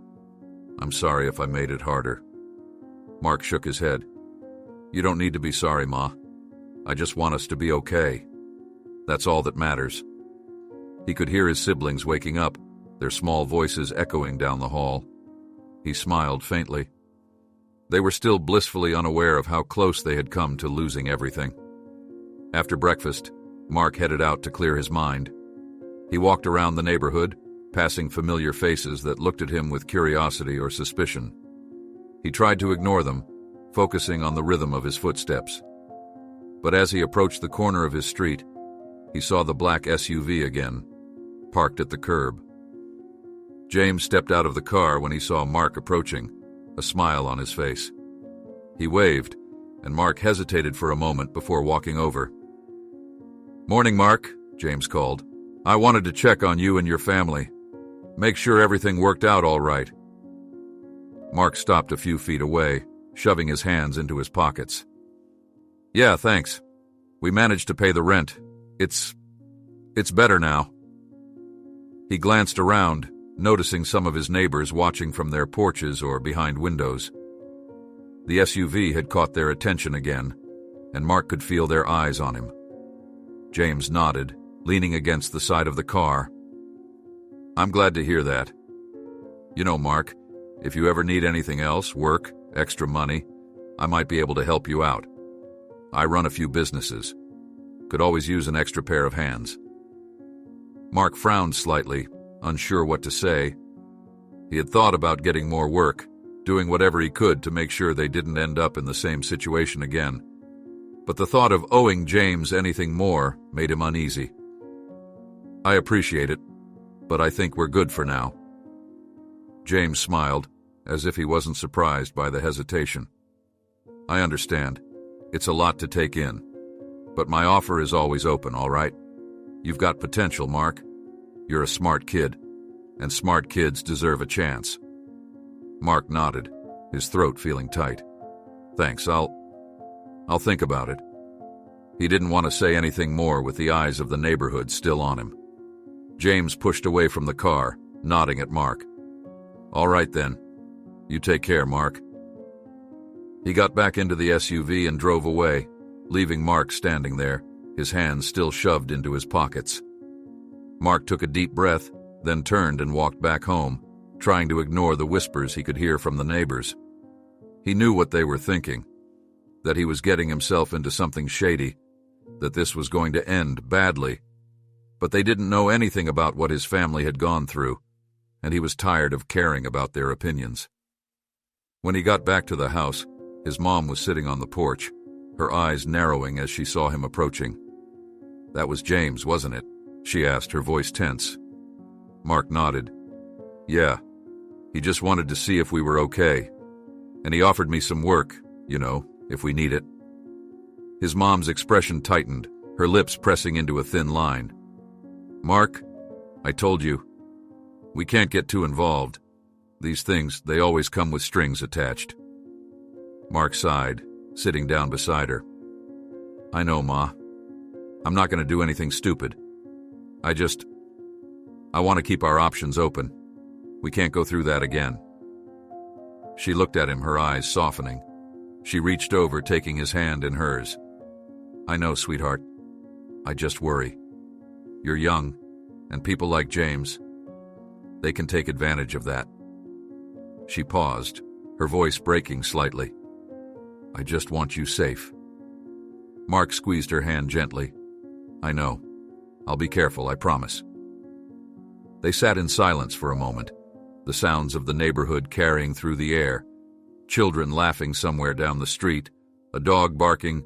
I'm sorry if I made it harder. Mark shook his head. You don't need to be sorry, Ma. I just want us to be okay. That's all that matters. He could hear his siblings waking up, their small voices echoing down the hall. He smiled faintly. They were still blissfully unaware of how close they had come to losing everything. After breakfast, Mark headed out to clear his mind. He walked around the neighborhood, passing familiar faces that looked at him with curiosity or suspicion. He tried to ignore them, focusing on the rhythm of his footsteps. But as he approached the corner of his street, he saw the black SUV again, parked at the curb. James stepped out of the car when he saw Mark approaching, a smile on his face. He waved, and Mark hesitated for a moment before walking over. Morning, Mark, James called. I wanted to check on you and your family. Make sure everything worked out all right. Mark stopped a few feet away, shoving his hands into his pockets. Yeah, thanks. We managed to pay the rent. It's better now. He glanced around, noticing some of his neighbors watching from their porches or behind windows. The SUV had caught their attention again, and Mark could feel their eyes on him. James nodded, leaning against the side of the car. I'm glad to hear that. You know, Mark, if you ever need anything else, work, extra money, I might be able to help you out. I run a few businesses. Could always use an extra pair of hands. Mark frowned slightly, unsure what to say. He had thought about getting more work, doing whatever he could to make sure they didn't end up in the same situation again. But the thought of owing James anything more made him uneasy. "I appreciate it, but I think we're good for now." James smiled, as if he wasn't surprised by the hesitation. "I understand. It's a lot to take in. But my offer is always open, all right? You've got potential, Mark. You're a smart kid, and smart kids deserve a chance." Mark nodded, his throat feeling tight. "Thanks, I'll think about it." He didn't want to say anything more with the eyes of the neighborhood still on him. James pushed away from the car, nodding at Mark. "All right then. You take care, Mark." He got back into the SUV and drove away, leaving Mark standing there, his hands still shoved into his pockets. Mark took a deep breath, then turned and walked back home, trying to ignore the whispers he could hear from the neighbors. He knew what they were thinking, that he was getting himself into something shady, that this was going to end badly, but they didn't know anything about what his family had gone through, and he was tired of caring about their opinions. When he got back to the house, his mom was sitting on the porch, her eyes narrowing as she saw him approaching. "That was James, wasn't it?" she asked, her voice tense. Mark nodded. "Yeah. He just wanted to see if we were okay. And he offered me some work, if we need it." His mom's expression tightened, her lips pressing into a thin line. "Mark, I told you. We can't get too involved. These things, they always come with strings attached." Mark sighed, sitting down beside her. "I know, Ma. I'm not going to do anything stupid. I want to keep our options open. We can't go through that again." She looked at him, her eyes softening. She reached over, taking his hand in hers. "I know, sweetheart. I just worry. You're young, and people like James, they can take advantage of that." She paused, her voice breaking slightly. "I just want you safe." Mark squeezed her hand gently. "I know. I'll be careful, I promise." They sat in silence for a moment, the sounds of the neighborhood carrying through the air, children laughing somewhere down the street, a dog barking,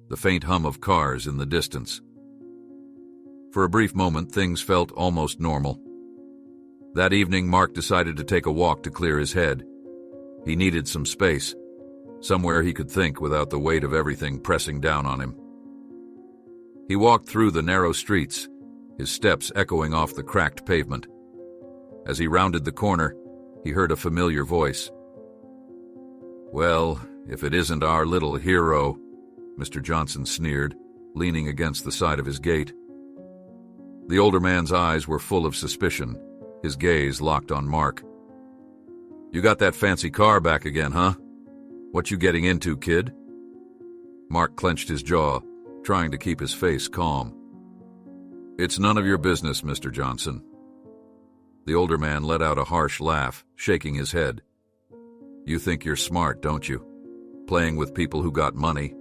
the faint hum of cars in the distance. For a brief moment, things felt almost normal. That evening, Mark decided to take a walk to clear his head. He needed some space, somewhere he could think without the weight of everything pressing down on him. He walked through the narrow streets, his steps echoing off the cracked pavement. As he rounded the corner, he heard a familiar voice. "Well, if it isn't our little hero," Mr. Johnson sneered, leaning against the side of his gate. The older man's eyes were full of suspicion, his gaze locked on Mark. "You got that fancy car back again, huh? What you getting into, kid?" Mark clenched his jaw, trying to keep his face calm. "It's none of your business, Mr. Johnson." The older man let out a harsh laugh, shaking his head. "You think you're smart, don't you? Playing with people who got money.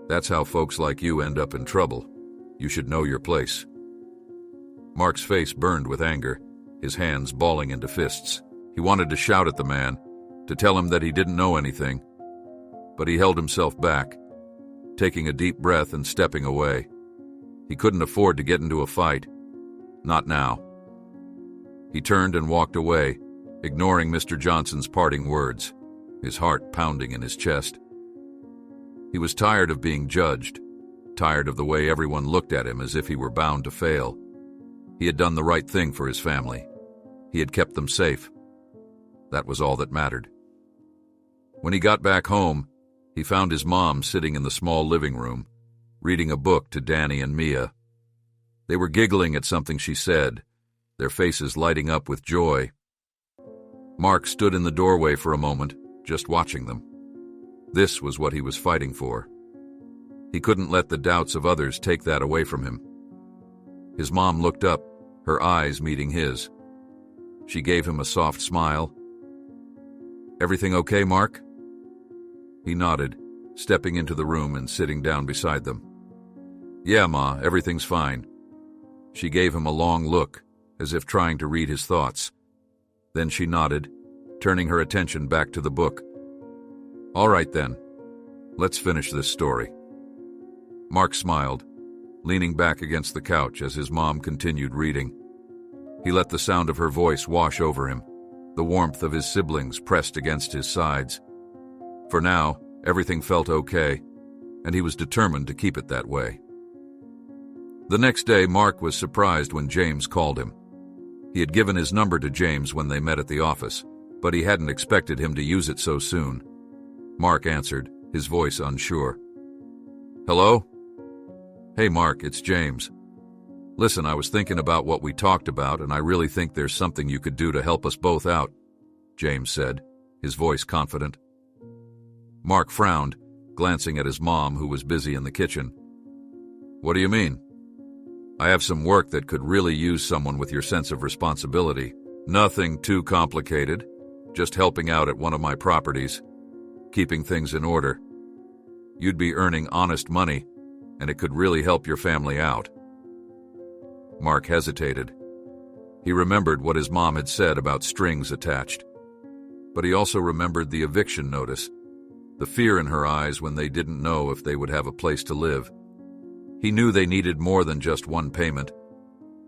That's how folks like you end up in trouble. You should know your place." Mark's face burned with anger, his hands balling into fists. He wanted to shout at the man, to tell him that he didn't know anything, but he held himself back, taking a deep breath and stepping away. He couldn't afford to get into a fight. Not now. He turned and walked away, ignoring Mr. Johnson's parting words, his heart pounding in his chest. He was tired of being judged, tired of the way everyone looked at him as if he were bound to fail. He had done the right thing for his family. He had kept them safe. That was all that mattered. When he got back home, he found his mom sitting in the small living room, reading a book to Danny and Mia. They were giggling at something she said, their faces lighting up with joy. Mark stood in the doorway for a moment, just watching them. This was what he was fighting for. He couldn't let the doubts of others take that away from him. His mom looked up, her eyes meeting his. She gave him a soft smile. "Everything okay, Mark?" He nodded, stepping into the room and sitting down beside them. "Yeah, Ma, everything's fine." She gave him a long look, as if trying to read his thoughts. Then she nodded, turning her attention back to the book. All right then, let's finish this story. Mark smiled, leaning back against the couch as his mom continued reading. He let the sound of her voice wash over him, the warmth of his siblings pressed against his sides. For now, everything felt okay, and he was determined to keep it that way. The next day, Mark was surprised when James called him. He had given his number to James when they met at the office, but he hadn't expected him to use it so soon. Mark answered, his voice unsure. Hello? Hey Mark, it's James. Listen, I was thinking about what we talked about, and I really think there's something you could do to help us both out, James said, his voice confident. Mark frowned, glancing at his mom, who was busy in the kitchen. What do you mean? I have some work that could really use someone with your sense of responsibility. Nothing too complicated, just helping out at one of my properties, keeping things in order. You'd be earning honest money, and it could really help your family out. Mark hesitated. He remembered what his mom had said about strings attached. But he also remembered the eviction notice, the fear in her eyes when they didn't know if they would have a place to live. He knew they needed more than just one payment.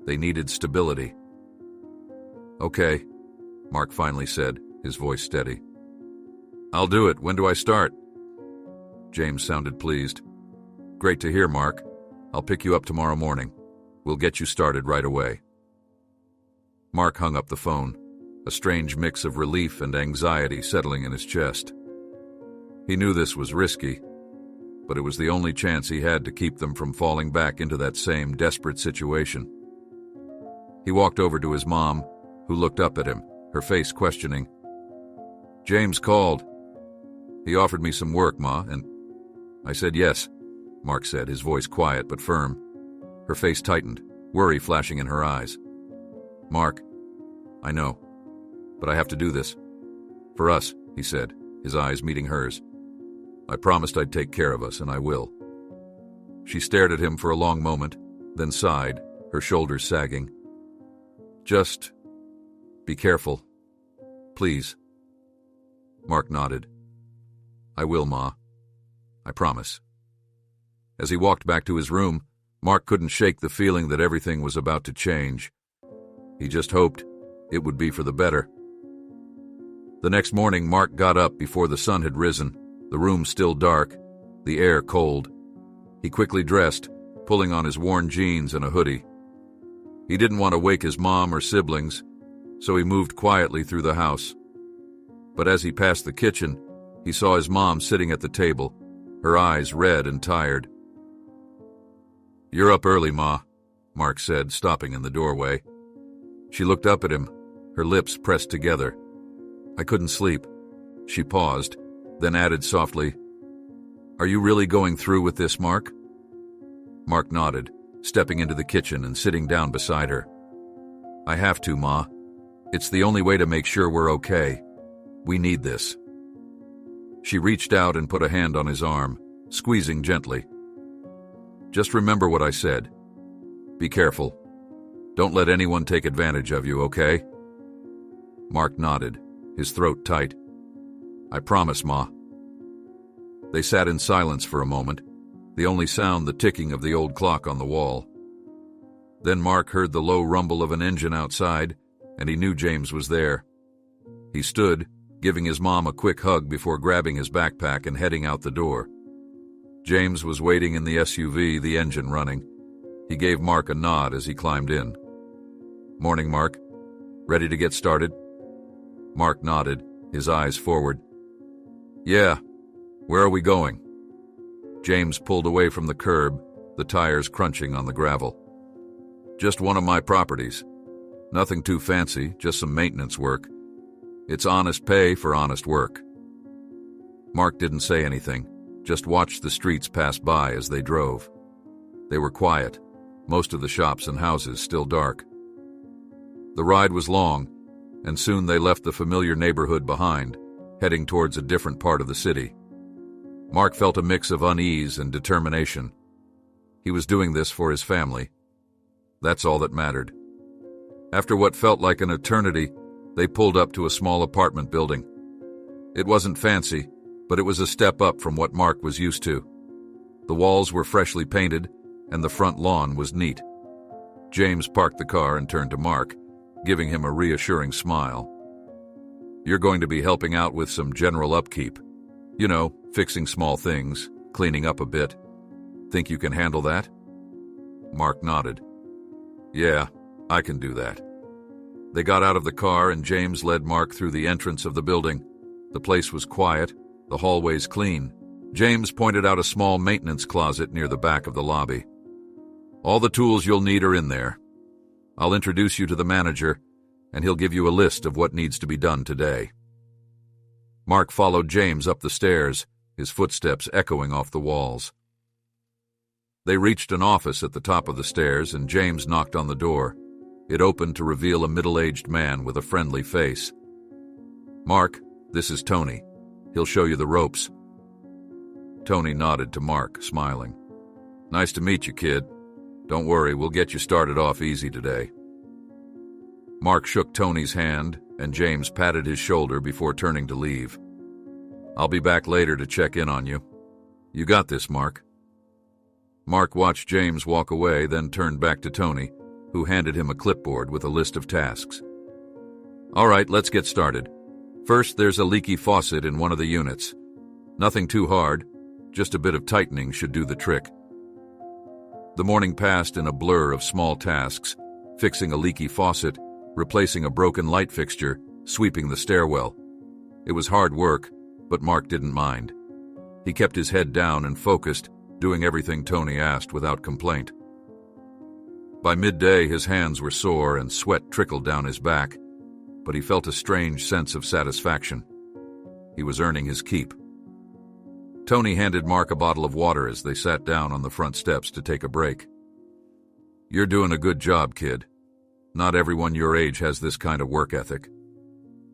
They needed stability. Okay, Mark finally said, his voice steady. I'll do it. When do I start? James sounded pleased. Great to hear, Mark. I'll pick you up tomorrow morning. We'll get you started right away. Mark hung up the phone, a strange mix of relief and anxiety settling in his chest. He knew this was risky, but it was the only chance he had to keep them from falling back into that same desperate situation. He walked over to his mom, who looked up at him, her face questioning. James called. He offered me some work, Ma, and I said yes, Mark said, his voice quiet but firm. Her face tightened, worry flashing in her eyes. Mark, I know, but I have to do this. For us, he said, his eyes meeting hers. I promised I'd take care of us, and I will. She stared at him for a long moment, then sighed, her shoulders sagging. Just be careful, please. Mark nodded. I will, Ma. I promise. As he walked back to his room, Mark couldn't shake the feeling that everything was about to change. He just hoped it would be for the better. The next morning, Mark got up before the sun had risen, the room still dark, the air cold. He quickly dressed, pulling on his worn jeans and a hoodie. He didn't want to wake his mom or siblings, so he moved quietly through the house. But as he passed the kitchen, he saw his mom sitting at the table, her eyes red and tired. You're up early, Ma, Mark said, stopping in the doorway. She looked up at him, her lips pressed together. I couldn't sleep. She paused, then added softly, Are you really going through with this, Mark? Mark nodded, stepping into the kitchen and sitting down beside her. I have to, Ma. It's the only way to make sure we're okay. We need this. She reached out and put a hand on his arm, squeezing gently. Just remember what I said. Be careful. Don't let anyone take advantage of you, okay? Mark nodded, his throat tight. I promise, Ma. They sat in silence for a moment, the only sound the ticking of the old clock on the wall. Then Mark heard the low rumble of an engine outside, and he knew James was there. He stood, giving his mom a quick hug before grabbing his backpack and heading out the door. James was waiting in the SUV, the engine running. He gave Mark a nod as he climbed in. Morning, Mark. Ready to get started? Mark nodded, his eyes forward. Yeah. Where are we going? James pulled away from the curb, the tires crunching on the gravel. Just one of my properties. Nothing too fancy, just some maintenance work. It's honest pay for honest work. Mark didn't say anything, just watched the streets pass by as they drove. They were quiet, most of the shops and houses still dark. The ride was long, and soon they left the familiar neighborhood behind, heading towards a different part of the city. Mark felt a mix of unease and determination. He was doing this for his family. That's all that mattered. After what felt like an eternity, They pulled up to a small apartment building. It wasn't fancy, but it was a step up from what Mark was used to. The walls were freshly painted, and the front lawn was neat. James parked the car and turned to Mark, giving him a reassuring smile. "You're going to be helping out with some general upkeep. You know, fixing small things, cleaning up a bit. Think you can handle that?" Mark nodded. "Yeah, I can do that." They got out of the car and James led Mark through the entrance of the building. The place was quiet, the hallways clean. James pointed out a small maintenance closet near the back of the lobby. "All the tools you'll need are in there. I'll introduce you to the manager, and he'll give you a list of what needs to be done today." Mark followed James up the stairs, his footsteps echoing off the walls. They reached an office at the top of the stairs, and James knocked on the door. It opened to reveal a middle-aged man with a friendly face. "Mark, this is Tony. He'll show you the ropes." Tony nodded to Mark, smiling. "Nice to meet you, kid. Don't worry, we'll get you started off easy today." Mark shook Tony's hand, and James patted his shoulder before turning to leave. "I'll be back later to check in on you. You got this, Mark." Mark watched James walk away, then turned back to Tony, who handed him a clipboard with a list of tasks. "All right, let's get started. First, there's a leaky faucet in one of the units. Nothing too hard, just a bit of tightening should do the trick." The morning passed in a blur of small tasks: fixing a leaky faucet, replacing a broken light fixture, sweeping the stairwell. It was hard work, but Mark didn't mind. He kept his head down and focused, doing everything Tony asked without complaint. By midday, his hands were sore and sweat trickled down his back, but he felt a strange sense of satisfaction. He was earning his keep. Tony handed Mark a bottle of water as they sat down on the front steps to take a break. "You're doing a good job, kid. Not everyone your age has this kind of work ethic."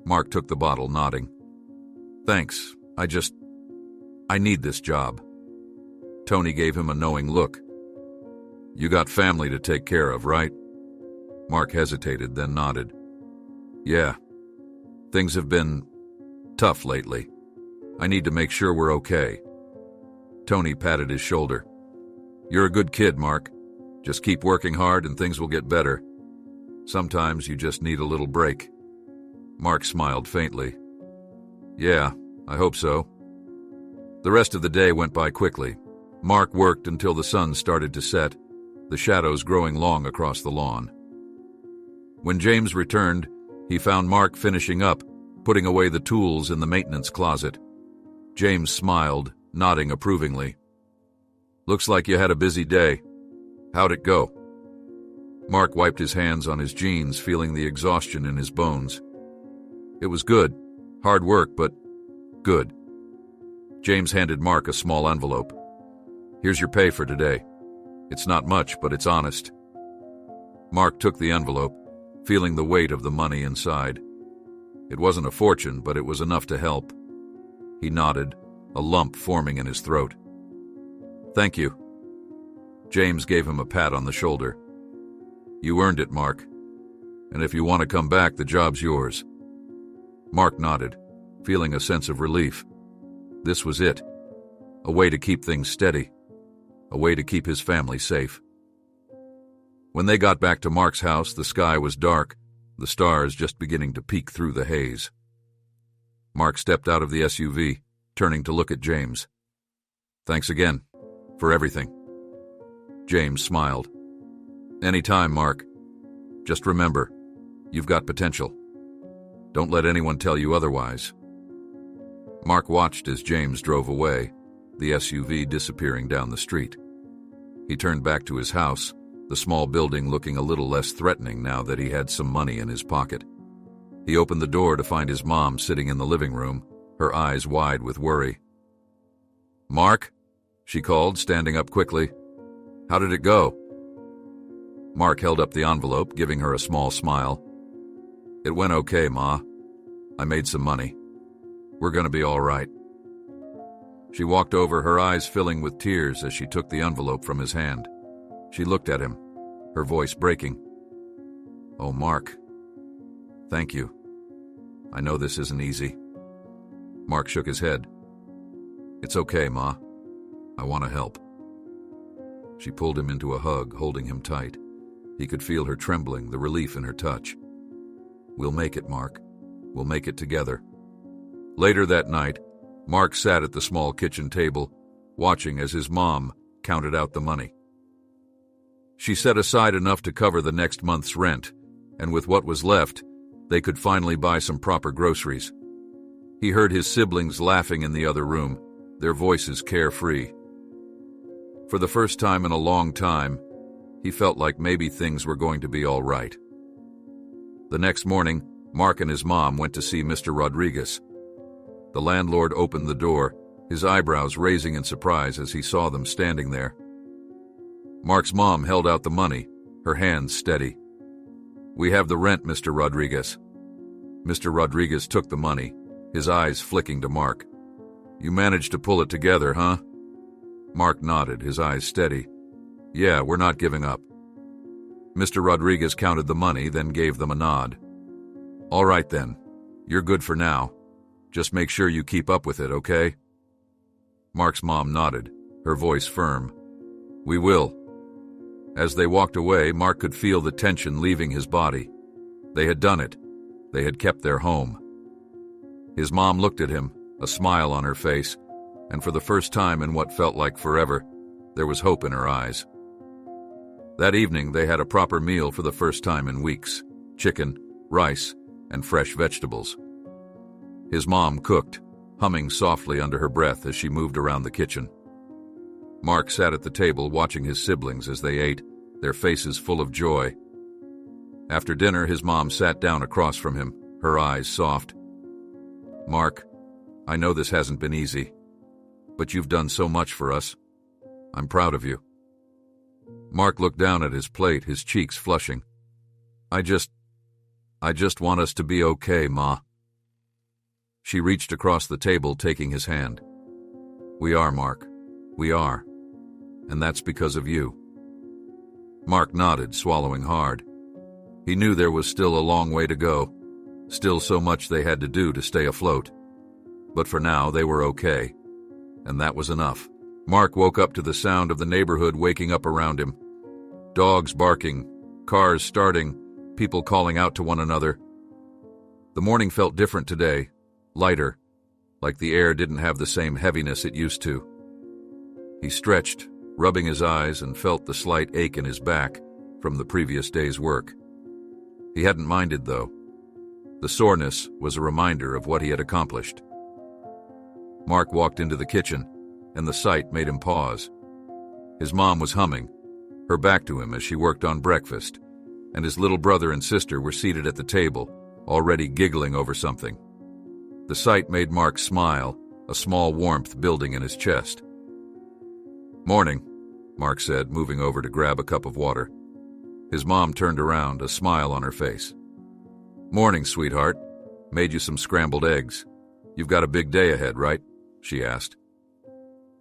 Mark took the bottle, nodding. "Thanks, I need this job." Tony gave him a knowing look. "You got family to take care of, right?" Mark hesitated, then nodded. "Yeah. Things have been tough lately. I need to make sure we're okay." Tony patted his shoulder. "You're a good kid, Mark. Just keep working hard and things will get better. Sometimes you just need a little break." Mark smiled faintly. "Yeah, I hope so." The rest of the day went by quickly. Mark worked until the sun started to set, the shadows growing long across the lawn. When James returned, he found Mark finishing up, putting away the tools in the maintenance closet. James smiled, nodding approvingly. "Looks like you had a busy day. How'd it go?" Mark wiped his hands on his jeans, feeling the exhaustion in his bones. "It was good. Hard work, but good." James handed Mark a small envelope. "Here's your pay for today. It's not much, but it's honest." Mark took the envelope, feeling the weight of the money inside. It wasn't a fortune, but it was enough to help. He nodded, a lump forming in his throat. "Thank you." James gave him a pat on the shoulder. "You earned it, Mark. And if you want to come back, the job's yours." Mark nodded, feeling a sense of relief. This was it. A way to keep things steady. A way to keep his family safe. When they got back to Mark's house, the sky was dark, the stars just beginning to peek through the haze. Mark stepped out of the SUV, turning to look at James. "Thanks again, for everything." James smiled. "Anytime, Mark. Just remember, you've got potential. Don't let anyone tell you otherwise." Mark watched as James drove away, the SUV disappearing down the street. He turned back to his house, the small building looking a little less threatening now that he had some money in his pocket. He opened the door to find his mom sitting in the living room, her eyes wide with worry. "Mark?" she called, standing up quickly. "How did it go?" Mark held up the envelope, giving her a small smile. "It went okay, Ma. I made some money. We're going to be all right." She walked over, her eyes filling with tears as she took the envelope from his hand. She looked at him, her voice breaking. "Oh, Mark. Thank you." I know this isn't easy. Mark shook his head. It's okay, Ma. I want to help. She pulled him into a hug, holding him tight. He could feel her trembling, the relief in her touch. We'll make it, Mark. We'll make it together. Later that night, Mark sat at the small kitchen table, watching as his mom counted out the money. She set aside enough to cover the next month's rent, and with what was left, they could finally buy some proper groceries. He heard his siblings laughing in the other room, their voices carefree. For the first time in a long time, he felt like maybe things were going to be all right. The next morning, Mark and his mom went to see Mr. Rodriguez. The landlord opened the door, his eyebrows raising in surprise as he saw them standing there. Mark's mom held out the money, her hands steady. We have the rent, Mr. Rodriguez. Mr. Rodriguez took the money, his eyes flicking to Mark. You managed to pull it together, huh? Mark nodded, his eyes steady. Yeah, we're not giving up. Mr. Rodriguez counted the money, then gave them a nod. All right then, you're good for now. Just make sure you keep up with it, okay? Mark's mom nodded, her voice firm. We will. As they walked away, Mark could feel the tension leaving his body. They had done it. They had kept their home. His mom looked at him, a smile on her face, and for the first time in what felt like forever, there was hope in her eyes. That evening, they had a proper meal for the first time in weeks: chicken, rice, and fresh vegetables. His mom cooked, humming softly under her breath as she moved around the kitchen. Mark sat at the table watching his siblings as they ate, their faces full of joy. After dinner, his mom sat down across from him, her eyes soft. Mark, I know this hasn't been easy, but you've done so much for us. I'm proud of you. Mark looked down at his plate, his cheeks flushing. I just want us to be okay, Ma. She reached across the table, taking his hand. We are, Mark. We are. And that's because of you. Mark nodded, swallowing hard. He knew there was still a long way to go, still so much they had to do to stay afloat. But for now, they were okay. And that was enough. Mark woke up to the sound of the neighborhood waking up around him. Dogs barking, cars starting, people calling out to one another. The morning felt different today, lighter, like the air didn't have the same heaviness it used to. He stretched, rubbing his eyes, and felt the slight ache in his back from the previous day's work. He hadn't minded, though. The soreness was a reminder of what he had accomplished. Mark walked into the kitchen, and the sight made him pause. His mom was humming, her back to him as she worked on breakfast, and his little brother and sister were seated at the table, already giggling over something. The sight made Mark smile, a small warmth building in his chest. Morning, Mark said, moving over to grab a cup of water. His mom turned around, a smile on her face. Morning, sweetheart. Made you some scrambled eggs. You've got a big day ahead, right? She asked.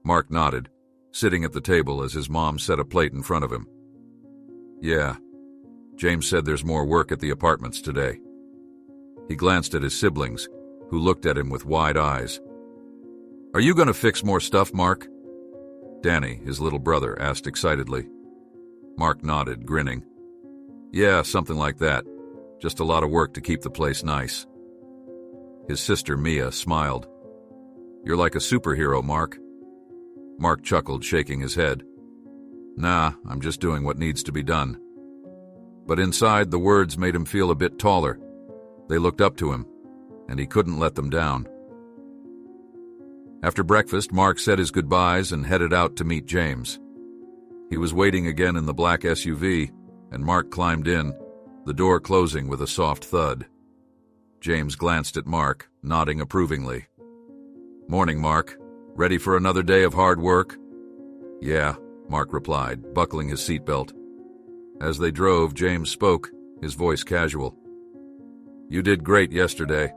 Mark nodded, sitting at the table as his mom set a plate in front of him. Yeah. James said there's more work at the apartments today. He glanced at his siblings, who looked at him with wide eyes. Are you going to fix more stuff, Mark? Danny, his little brother, asked excitedly. Mark nodded, grinning. Yeah, something like that. Just a lot of work to keep the place nice. His sister, Mia, smiled. You're like a superhero, Mark. Mark chuckled, shaking his head. Nah, I'm just doing what needs to be done. But inside, the words made him feel a bit taller. They looked up to him, and he couldn't let them down. After breakfast, Mark said his goodbyes and headed out to meet James. He was waiting again in the black SUV, and Mark climbed in, the door closing with a soft thud. James glanced at Mark, nodding approvingly. Morning, Mark. Ready for another day of hard work? Yeah, Mark replied, buckling his seatbelt. As they drove, James spoke, his voice casual. You did great yesterday.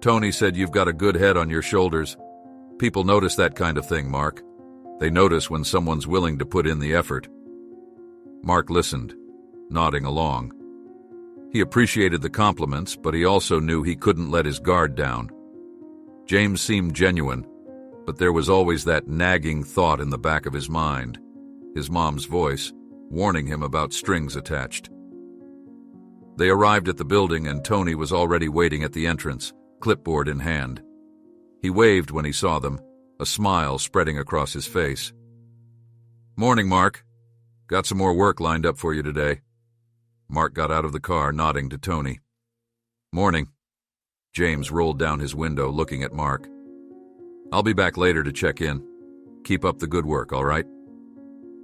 Tony said you've got a good head on your shoulders. People notice that kind of thing, Mark. They notice when someone's willing to put in the effort. Mark listened, nodding along. He appreciated the compliments, but he also knew he couldn't let his guard down. James seemed genuine, but there was always that nagging thought in the back of his mind, his mom's voice, warning him about strings attached. They arrived at the building and Tony was already waiting at the entrance, clipboard in hand. He waved when he saw them, a smile spreading across his face. "Morning, Mark. Got some more work lined up for you today." Mark got out of the car, nodding to Tony. "Morning." James rolled down his window, looking at Mark. "I'll be back later to check in. Keep up the good work, all right?"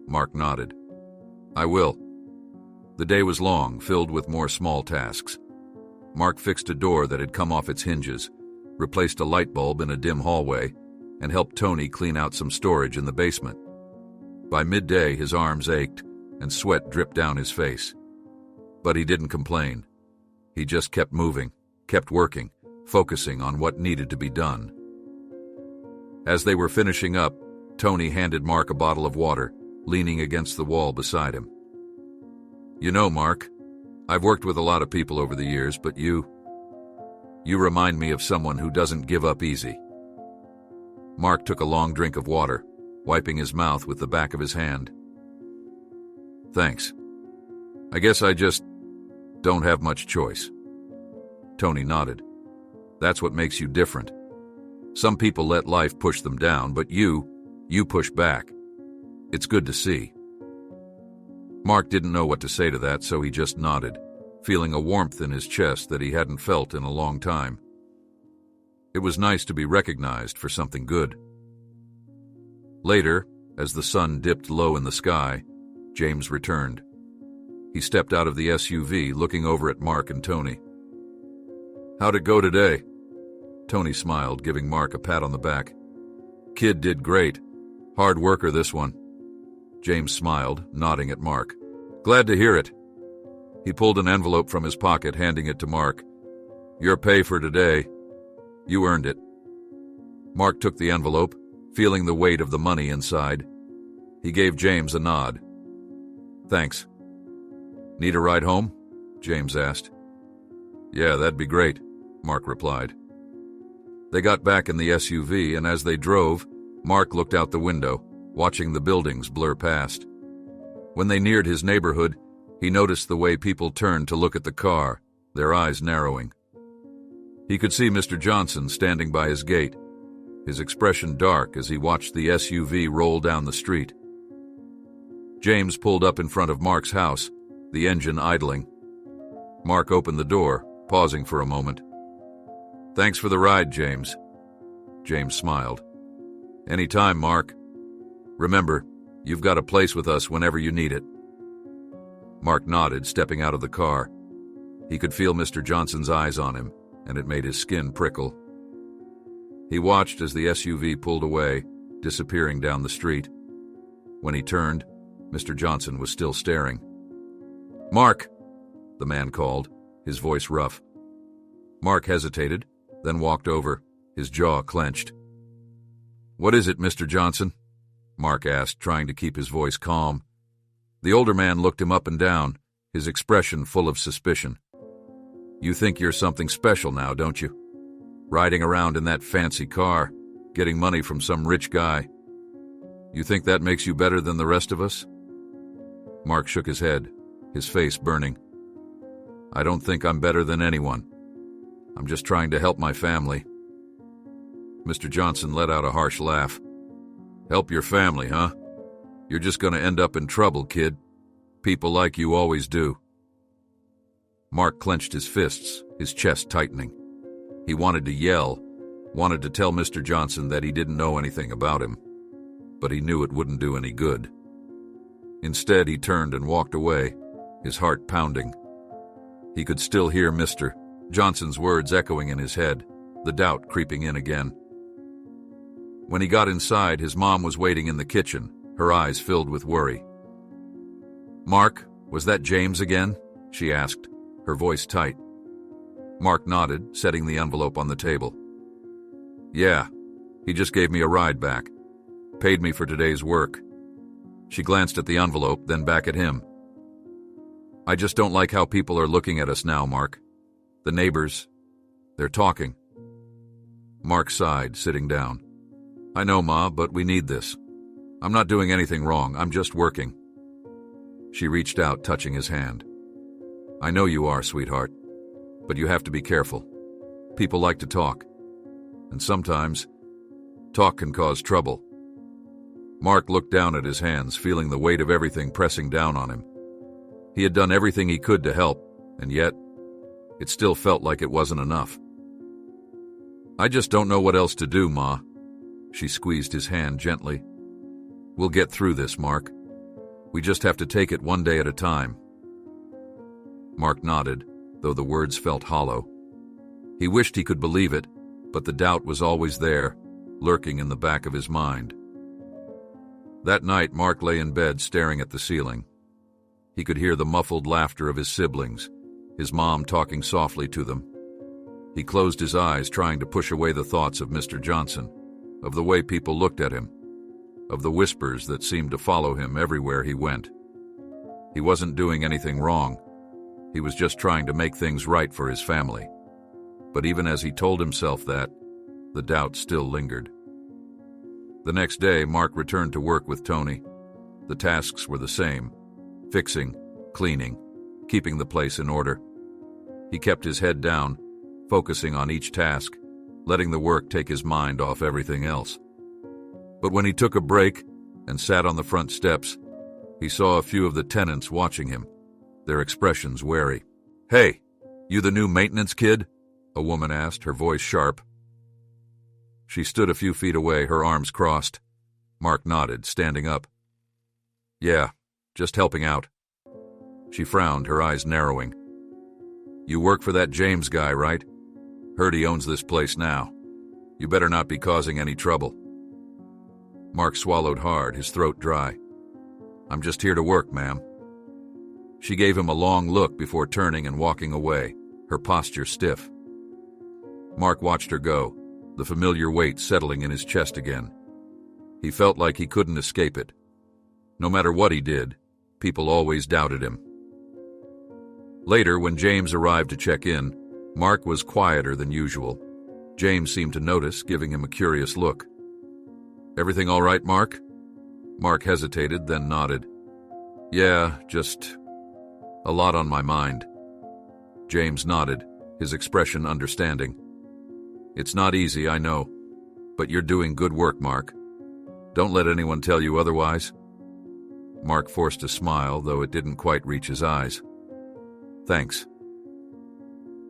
Mark nodded. "I will." The day was long, filled with more small tasks. Mark fixed a door that had come off its hinges, replaced a light bulb in a dim hallway, and helped Tony clean out some storage in the basement. By midday, his arms ached and sweat dripped down his face. But he didn't complain. He just kept moving, kept working, focusing on what needed to be done. As they were finishing up, Tony handed Mark a bottle of water, leaning against the wall beside him. "You know, Mark, I've worked with a lot of people over the years, but you remind me of someone who doesn't give up easy." Mark took a long drink of water, wiping his mouth with the back of his hand. "Thanks. I guess I just don't have much choice." Tony nodded. "That's what makes you different. Some people let life push them down, but you push back. It's good to see." Mark didn't know what to say to that, so he just nodded, feeling a warmth in his chest that he hadn't felt in a long time. It was nice to be recognized for something good. Later, as the sun dipped low in the sky, James returned. He stepped out of the SUV, looking over at Mark and Tony. "How'd it go today?" Tony smiled, giving Mark a pat on the back. "Kid did great. Hard worker, this one." James smiled, nodding at Mark. "Glad to hear it." He pulled an envelope from his pocket, handing it to Mark. "Your pay for today. You earned it." Mark took the envelope, feeling the weight of the money inside. He gave James a nod. "Thanks." "Need a ride home?" James asked. "Yeah, that'd be great," Mark replied. They got back in the SUV, and as they drove, Mark looked out the window, watching the buildings blur past. When they neared his neighborhood, he noticed the way people turned to look at the car, their eyes narrowing. He could see Mr. Johnson standing by his gate, his expression dark as he watched the SUV roll down the street. James pulled up in front of Mark's house, the engine idling. Mark opened the door, pausing for a moment. "Thanks for the ride, James." James smiled. "Anytime, Mark. Remember, you've got a place with us whenever you need it." Mark nodded, stepping out of the car. He could feel Mr. Johnson's eyes on him, and it made his skin prickle. He watched as the SUV pulled away, disappearing down the street. When he turned, Mr. Johnson was still staring. "Mark!" the man called, his voice rough. Mark hesitated, then walked over, his jaw clenched. "What is it, Mr. Johnson?" Mark asked, trying to keep his voice calm. The older man looked him up and down, his expression full of suspicion. "You think you're something special now, don't you? Riding around in that fancy car, getting money from some rich guy. You think that makes you better than the rest of us?" Mark shook his head, his face burning. "I don't think I'm better than anyone. I'm just trying to help my family." Mr. Johnson let out a harsh laugh. "Help your family, huh? You're just going to end up in trouble, kid. People like you always do." Mark clenched his fists, his chest tightening. He wanted to yell, wanted to tell Mr. Johnson that he didn't know anything about him, but he knew it wouldn't do any good. Instead, he turned and walked away, his heart pounding. He could still hear Mr. Johnson's words echoing in his head, the doubt creeping in again. When he got inside, his mom was waiting in the kitchen, her eyes filled with worry. "Mark, was that James again?" she asked, her voice tight. Mark nodded, setting the envelope on the table. "Yeah, he just gave me a ride back. Paid me for today's work." She glanced at the envelope, then back at him. I just don't like how people are looking at us now, Mark. The neighbors, they're talking. Mark sighed, sitting down. I know, Ma, but we need this. I'm not doing anything wrong. I'm just working. She reached out, touching his hand. I know you are, sweetheart, but you have to be careful. People like to talk, and sometimes talk can cause trouble. Mark looked down at his hands, feeling the weight of everything pressing down on him. He had done everything he could to help, and yet it still felt like it wasn't enough. I just don't know what else to do, Ma. She squeezed his hand gently. We'll get through this, Mark. We just have to take it one day at a time. Mark nodded, though the words felt hollow. He wished he could believe it, but the doubt was always there, lurking in the back of his mind. That night, Mark lay in bed staring at the ceiling. He could hear the muffled laughter of his siblings, his mom talking softly to them. He closed his eyes, trying to push away the thoughts of Mr. Johnson, of the way people looked at him, of the whispers that seemed to follow him everywhere he went. He wasn't doing anything wrong. He was just trying to make things right for his family. But even as he told himself that, the doubt still lingered. The next day, Mark returned to work with Tony. The tasks were the same: fixing, cleaning, keeping the place in order. He kept his head down, focusing on each task, letting the work take his mind off everything else. But when he took a break and sat on the front steps, he saw a few of the tenants watching him, their expressions wary. Hey, you the new maintenance kid? A woman asked, her voice sharp. She stood a few feet away, her arms crossed. Mark nodded, standing up. Yeah, just helping out. She frowned, her eyes narrowing. You work for that James guy, right? Heard he owns this place now. You better not be causing any trouble. Mark swallowed hard, his throat dry. I'm just here to work, ma'am. She gave him a long look before turning and walking away, her posture stiff. Mark watched her go, the familiar weight settling in his chest again. He felt like he couldn't escape it. No matter what he did, people always doubted him. Later, when James arrived to check in, Mark was quieter than usual. James seemed to notice, giving him a curious look. Everything all right, Mark? Mark hesitated, then nodded. Yeah, just a lot on my mind. James nodded, his expression understanding. It's not easy, I know, but you're doing good work, Mark. Don't let anyone tell you otherwise. Mark forced a smile, though it didn't quite reach his eyes. Thanks.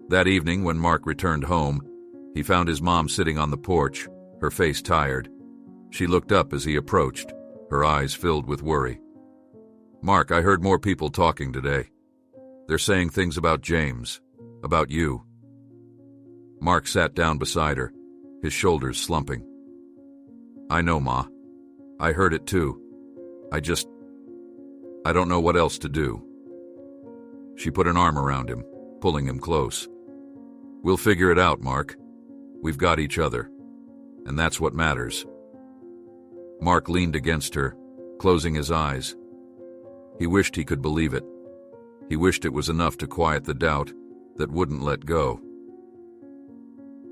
That evening, when Mark returned home, he found his mom sitting on the porch, her face tired. She looked up as he approached, her eyes filled with worry. Mark, I heard more people talking today. They're saying things about James, about you. Mark sat down beside her, his shoulders slumping. I know, Ma. I heard it too. I don't know what else to do. She put an arm around him, pulling him close. We'll figure it out, Mark. We've got each other, and that's what matters. Mark leaned against her, closing his eyes. He wished he could believe it. He wished it was enough to quiet the doubt that wouldn't let go.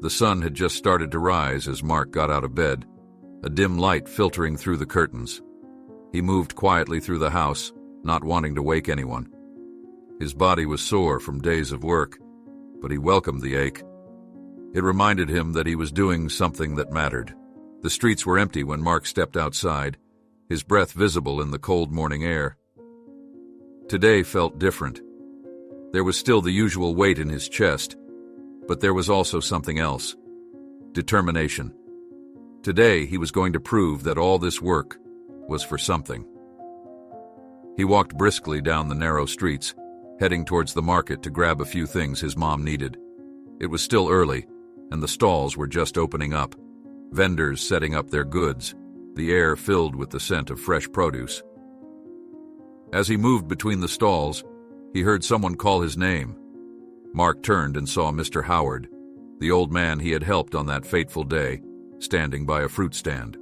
The sun had just started to rise as Mark got out of bed, a dim light filtering through the curtains. He moved quietly through the house, not wanting to wake anyone. His body was sore from days of work, but he welcomed the ache. It reminded him that he was doing something that mattered. The streets were empty when Mark stepped outside, his breath visible in the cold morning air. Today felt different. There was still the usual weight in his chest, but there was also something else. Determination. Today he was going to prove that all this work was for something. He walked briskly down the narrow streets, heading towards the market to grab a few things his mom needed. It was still early, and the stalls were just opening up, vendors setting up their goods, the air filled with the scent of fresh produce. As he moved between the stalls, he heard someone call his name. Mark turned and saw Mr. Howard, the old man he had helped on that fateful day, standing by a fruit stand.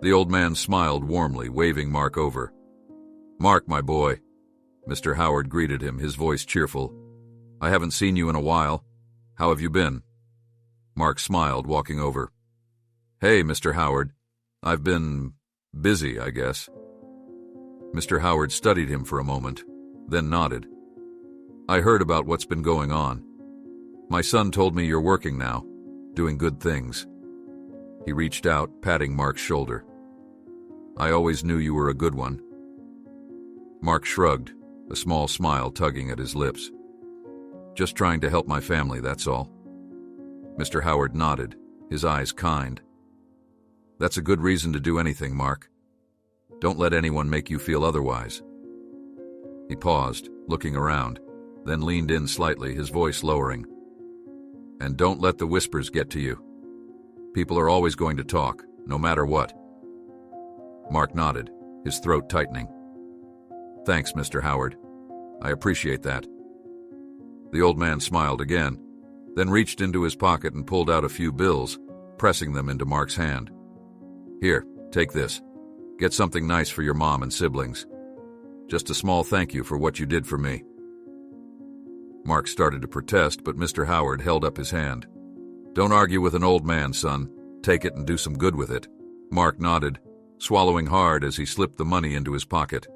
The old man smiled warmly, waving Mark over. Mark, my boy. Mr. Howard greeted him, his voice cheerful. "I haven't seen you in a while. How have you been?" Mark smiled, walking over. "Hey, Mr. Howard. I've been busy, I guess." Mr. Howard studied him for a moment, then nodded. "I heard about what's been going on. My son told me you're working now, doing good things." He reached out, patting Mark's shoulder. "I always knew you were a good one." Mark shrugged, a small smile tugging at his lips. "Just trying to help my family, that's all." Mr. Howard nodded, his eyes kind. "That's a good reason to do anything, Mark. Don't let anyone make you feel otherwise." He paused, looking around, then leaned in slightly, his voice lowering. "And don't let the whispers get to you. People are always going to talk, no matter what." Mark nodded, his throat tightening. "Thanks, Mr. Howard. I appreciate that." The old man smiled again, then reached into his pocket and pulled out a few bills, pressing them into Mark's hand. "Here, take this. Get something nice for your mom and siblings. Just a small thank you for what you did for me." Mark started to protest, but Mr. Howard held up his hand. "Don't argue with an old man, son. Take it and do some good with it." Mark nodded, swallowing hard as he slipped the money into his pocket.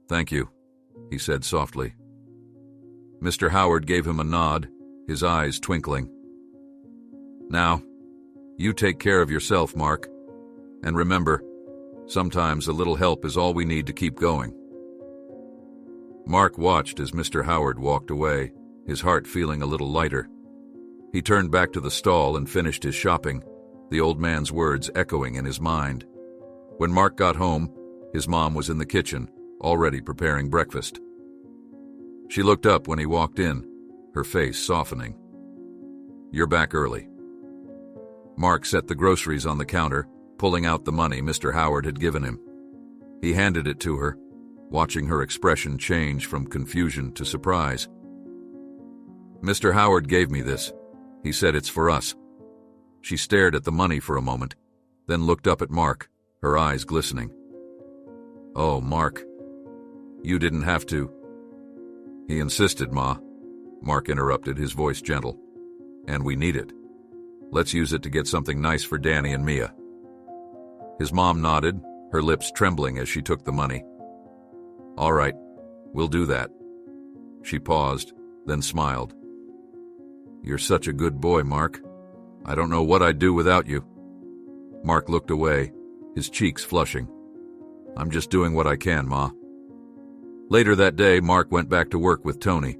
"Thank you," he said softly. Mr. Howard gave him a nod, his eyes twinkling. "Now, you take care of yourself, Mark. And remember, sometimes a little help is all we need to keep going." Mark watched as Mr. Howard walked away, his heart feeling a little lighter. He turned back to the stall and finished his shopping, the old man's words echoing in his mind. When Mark got home, his mom was in the kitchen, already preparing breakfast. She looked up when he walked in, her face softening. "You're back early." Mark set the groceries on the counter, pulling out the money Mr. Howard had given him. He handed it to her, watching her expression change from confusion to surprise. "Mr. Howard gave me this. He said it's for us." She stared at the money for a moment, then looked up at Mark, her eyes glistening. "Oh, Mark, you didn't have to." "He insisted, Ma," Mark interrupted, his voice gentle. "And we need it. Let's use it to get something nice for Danny and Mia." His mom nodded, her lips trembling as she took the money. "All right, we'll do that." She paused, then smiled. "You're such a good boy, Mark. I don't know what I'd do without you." Mark looked away, his cheeks flushing. "I'm just doing what I can, Ma." Later that day, Mark went back to work with Tony.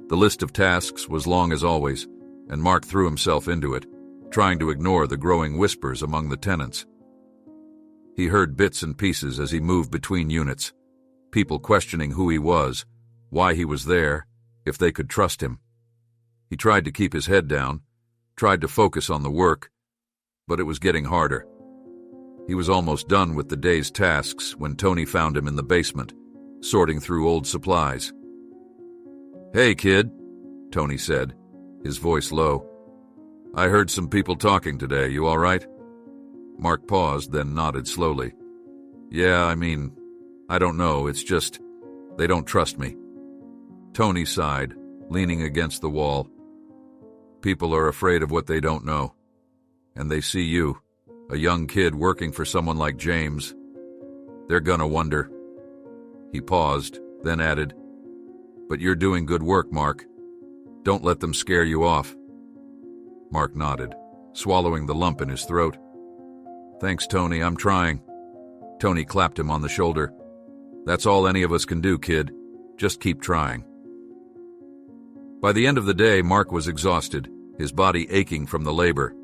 The list of tasks was long as always, and Mark threw himself into it, trying to ignore the growing whispers among the tenants. He heard bits and pieces as he moved between units, people questioning who he was, why he was there, if they could trust him. He tried to keep his head down, tried to focus on the work, but it was getting harder. He was almost done with the day's tasks when Tony found him in the basement, sorting through old supplies. "Hey, kid," Tony said, his voice low. "I heard some people talking today. You all right?" Mark paused, then nodded slowly. "Yeah, I don't know. It's just, they don't trust me." Tony sighed, leaning against the wall. "People are afraid of what they don't know. And they see you, a young kid working for someone like James. They're gonna wonder." He paused, then added, "But you're doing good work, Mark. Don't let them scare you off." Mark nodded, swallowing the lump in his throat. "Thanks, Tony, I'm trying." Tony clapped him on the shoulder. "That's all any of us can do, kid. Just keep trying." By the end of the day, Mark was exhausted, his body aching from the labor.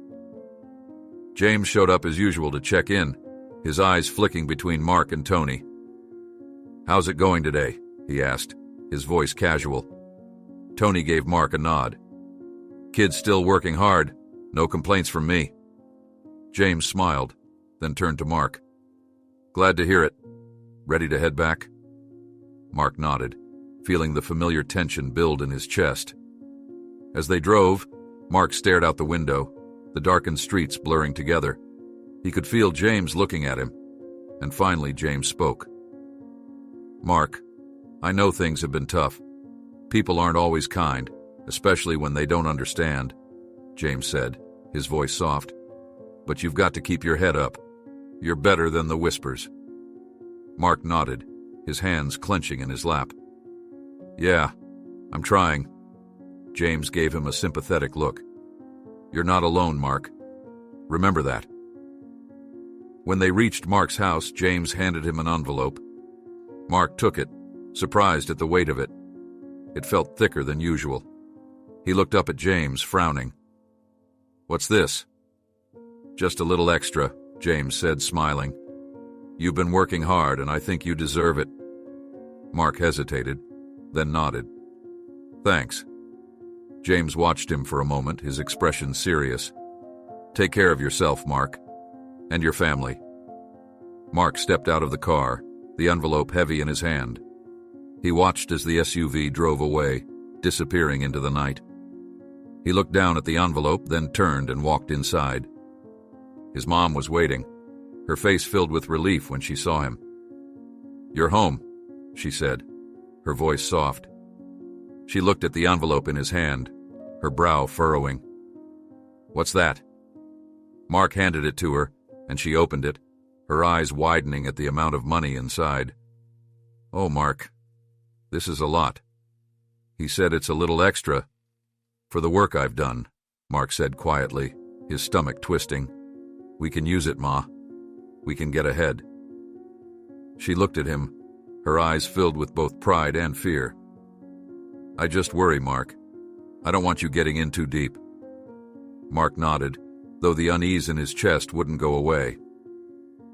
James showed up as usual to check in, his eyes flicking between Mark and Tony. "How's it going today?" he asked, his voice casual. Tony gave Mark a nod. "Kid's still working hard. No complaints from me." James smiled, then turned to Mark. "Glad to hear it. Ready to head back?" Mark nodded, feeling the familiar tension build in his chest. As they drove, Mark stared out the window, the darkened streets blurring together. He could feel James looking at him, and finally James spoke. "Mark, I know things have been tough. People aren't always kind, especially when they don't understand, James said, his voice soft. But you've got to keep your head up. You're better than the whispers. Mark nodded, his hands clenching in his lap. Yeah, I'm trying. James gave him a sympathetic look. You're not alone, Mark. Remember that. When they reached Mark's house, James handed him an envelope. Mark took it, surprised at the weight of it. It felt thicker than usual. He looked up at James, frowning. What's this? Just a little extra, James said, smiling. You've been working hard, and I think you deserve it. Mark hesitated, then nodded. Thanks. James watched him for a moment, his expression serious. Take care of yourself, Mark. And your family. Mark stepped out of the car, the envelope heavy in his hand. He watched as the SUV drove away, disappearing into the night. He looked down at the envelope, then turned and walked inside. His mom was waiting, her face filled with relief when she saw him. You're home, she said, her voice soft. She looked at the envelope in his hand, her brow furrowing. What's that? Mark handed it to her, and she opened it, her eyes widening at the amount of money inside. Oh, Mark, this is a lot. He said it's a little extra. For the work I've done, Mark said quietly, his stomach twisting. We can use it, Ma. We can get ahead. She looked at him, her eyes filled with both pride and fear. I just worry, Mark. I don't want you getting in too deep. Mark nodded, though the unease in his chest wouldn't go away.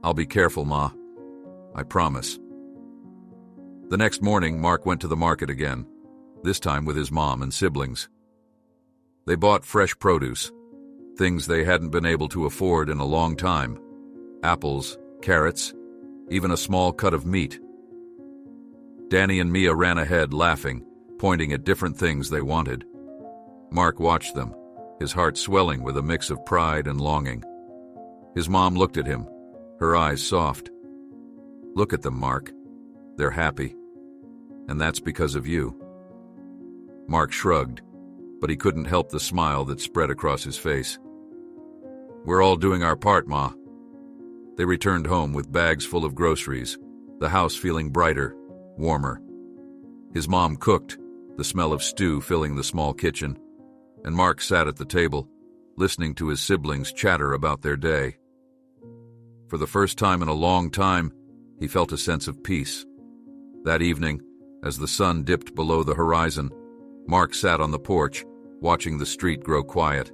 I'll be careful, Ma. I promise. The next morning, Mark went to the market again, this time with his mom and siblings. They bought fresh produce, things they hadn't been able to afford in a long time. Apples, carrots, even a small cut of meat. Danny and Mia ran ahead, laughing, pointing at different things they wanted. Mark watched them, his heart swelling with a mix of pride and longing. His mom looked at him, her eyes soft. Look at them, Mark. They're happy. And that's because of you. Mark shrugged, but he couldn't help the smile that spread across his face. We're all doing our part, Ma. They returned home with bags full of groceries, the house feeling brighter, warmer. His mom cooked, the smell of stew filling the small kitchen, and Mark sat at the table, listening to his siblings chatter about their day. For the first time in a long time, he felt a sense of peace. That evening, as the sun dipped below the horizon, Mark sat on the porch, watching the street grow quiet.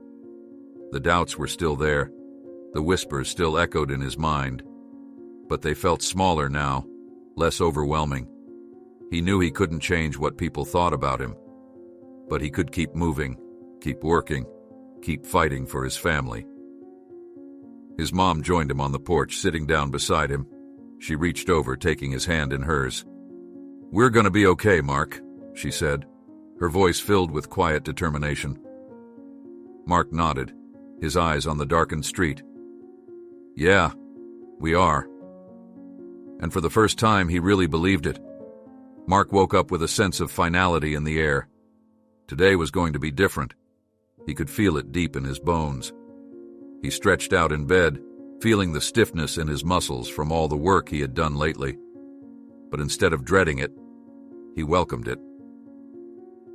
The doubts were still there, the whispers still echoed in his mind, but they felt smaller now, less overwhelming. He knew he couldn't change what people thought about him, but he could keep moving, keep working, keep fighting for his family. His mom joined him on the porch, sitting down beside him. She reached over, taking his hand in hers. We're gonna be okay, Mark, she said, her voice filled with quiet determination. Mark nodded, his eyes on the darkened street. Yeah, we are. And for the first time, he really believed it. Mark woke up with a sense of finality in the air. Today was going to be different. He could feel it deep in his bones. He stretched out in bed, feeling the stiffness in his muscles from all the work he had done lately. But instead of dreading it, he welcomed it.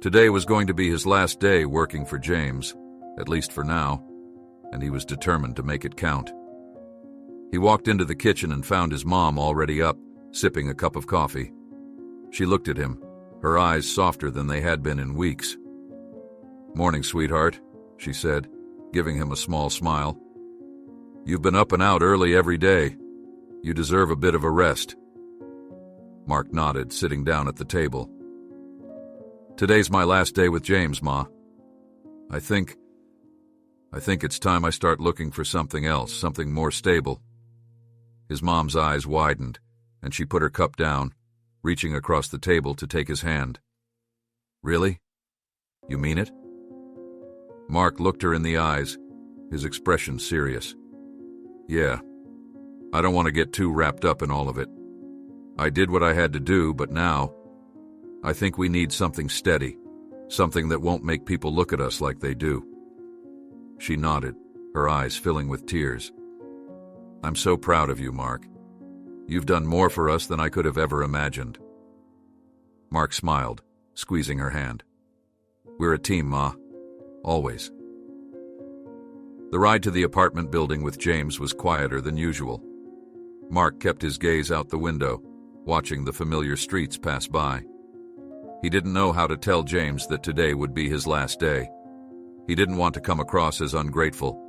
Today was going to be his last day working for James, at least for now, and he was determined to make it count. He walked into the kitchen and found his mom already up, sipping a cup of coffee. She looked at him, her eyes softer than they had been in weeks. Morning, sweetheart, she said, giving him a small smile. You've been up and out early every day. You deserve a bit of a rest. Mark nodded, sitting down at the table. Today's my last day with James, Ma. I think it's time I start looking for something else, something more stable. His mom's eyes widened, and she put her cup down, reaching across the table to take his hand. Really? You mean it? Mark looked her in the eyes, his expression serious. Yeah, I don't want to get too wrapped up in all of it. I did what I had to do, but now I think we need something steady, something that won't make people look at us like they do." She nodded, her eyes filling with tears. "I'm so proud of you, Mark. You've done more for us than I could have ever imagined." Mark smiled, squeezing her hand. "We're a team, Ma. Always." The ride to the apartment building with James was quieter than usual. Mark kept his gaze out the window, watching the familiar streets pass by. He didn't know how to tell James that today would be his last day. He didn't want to come across as ungrateful,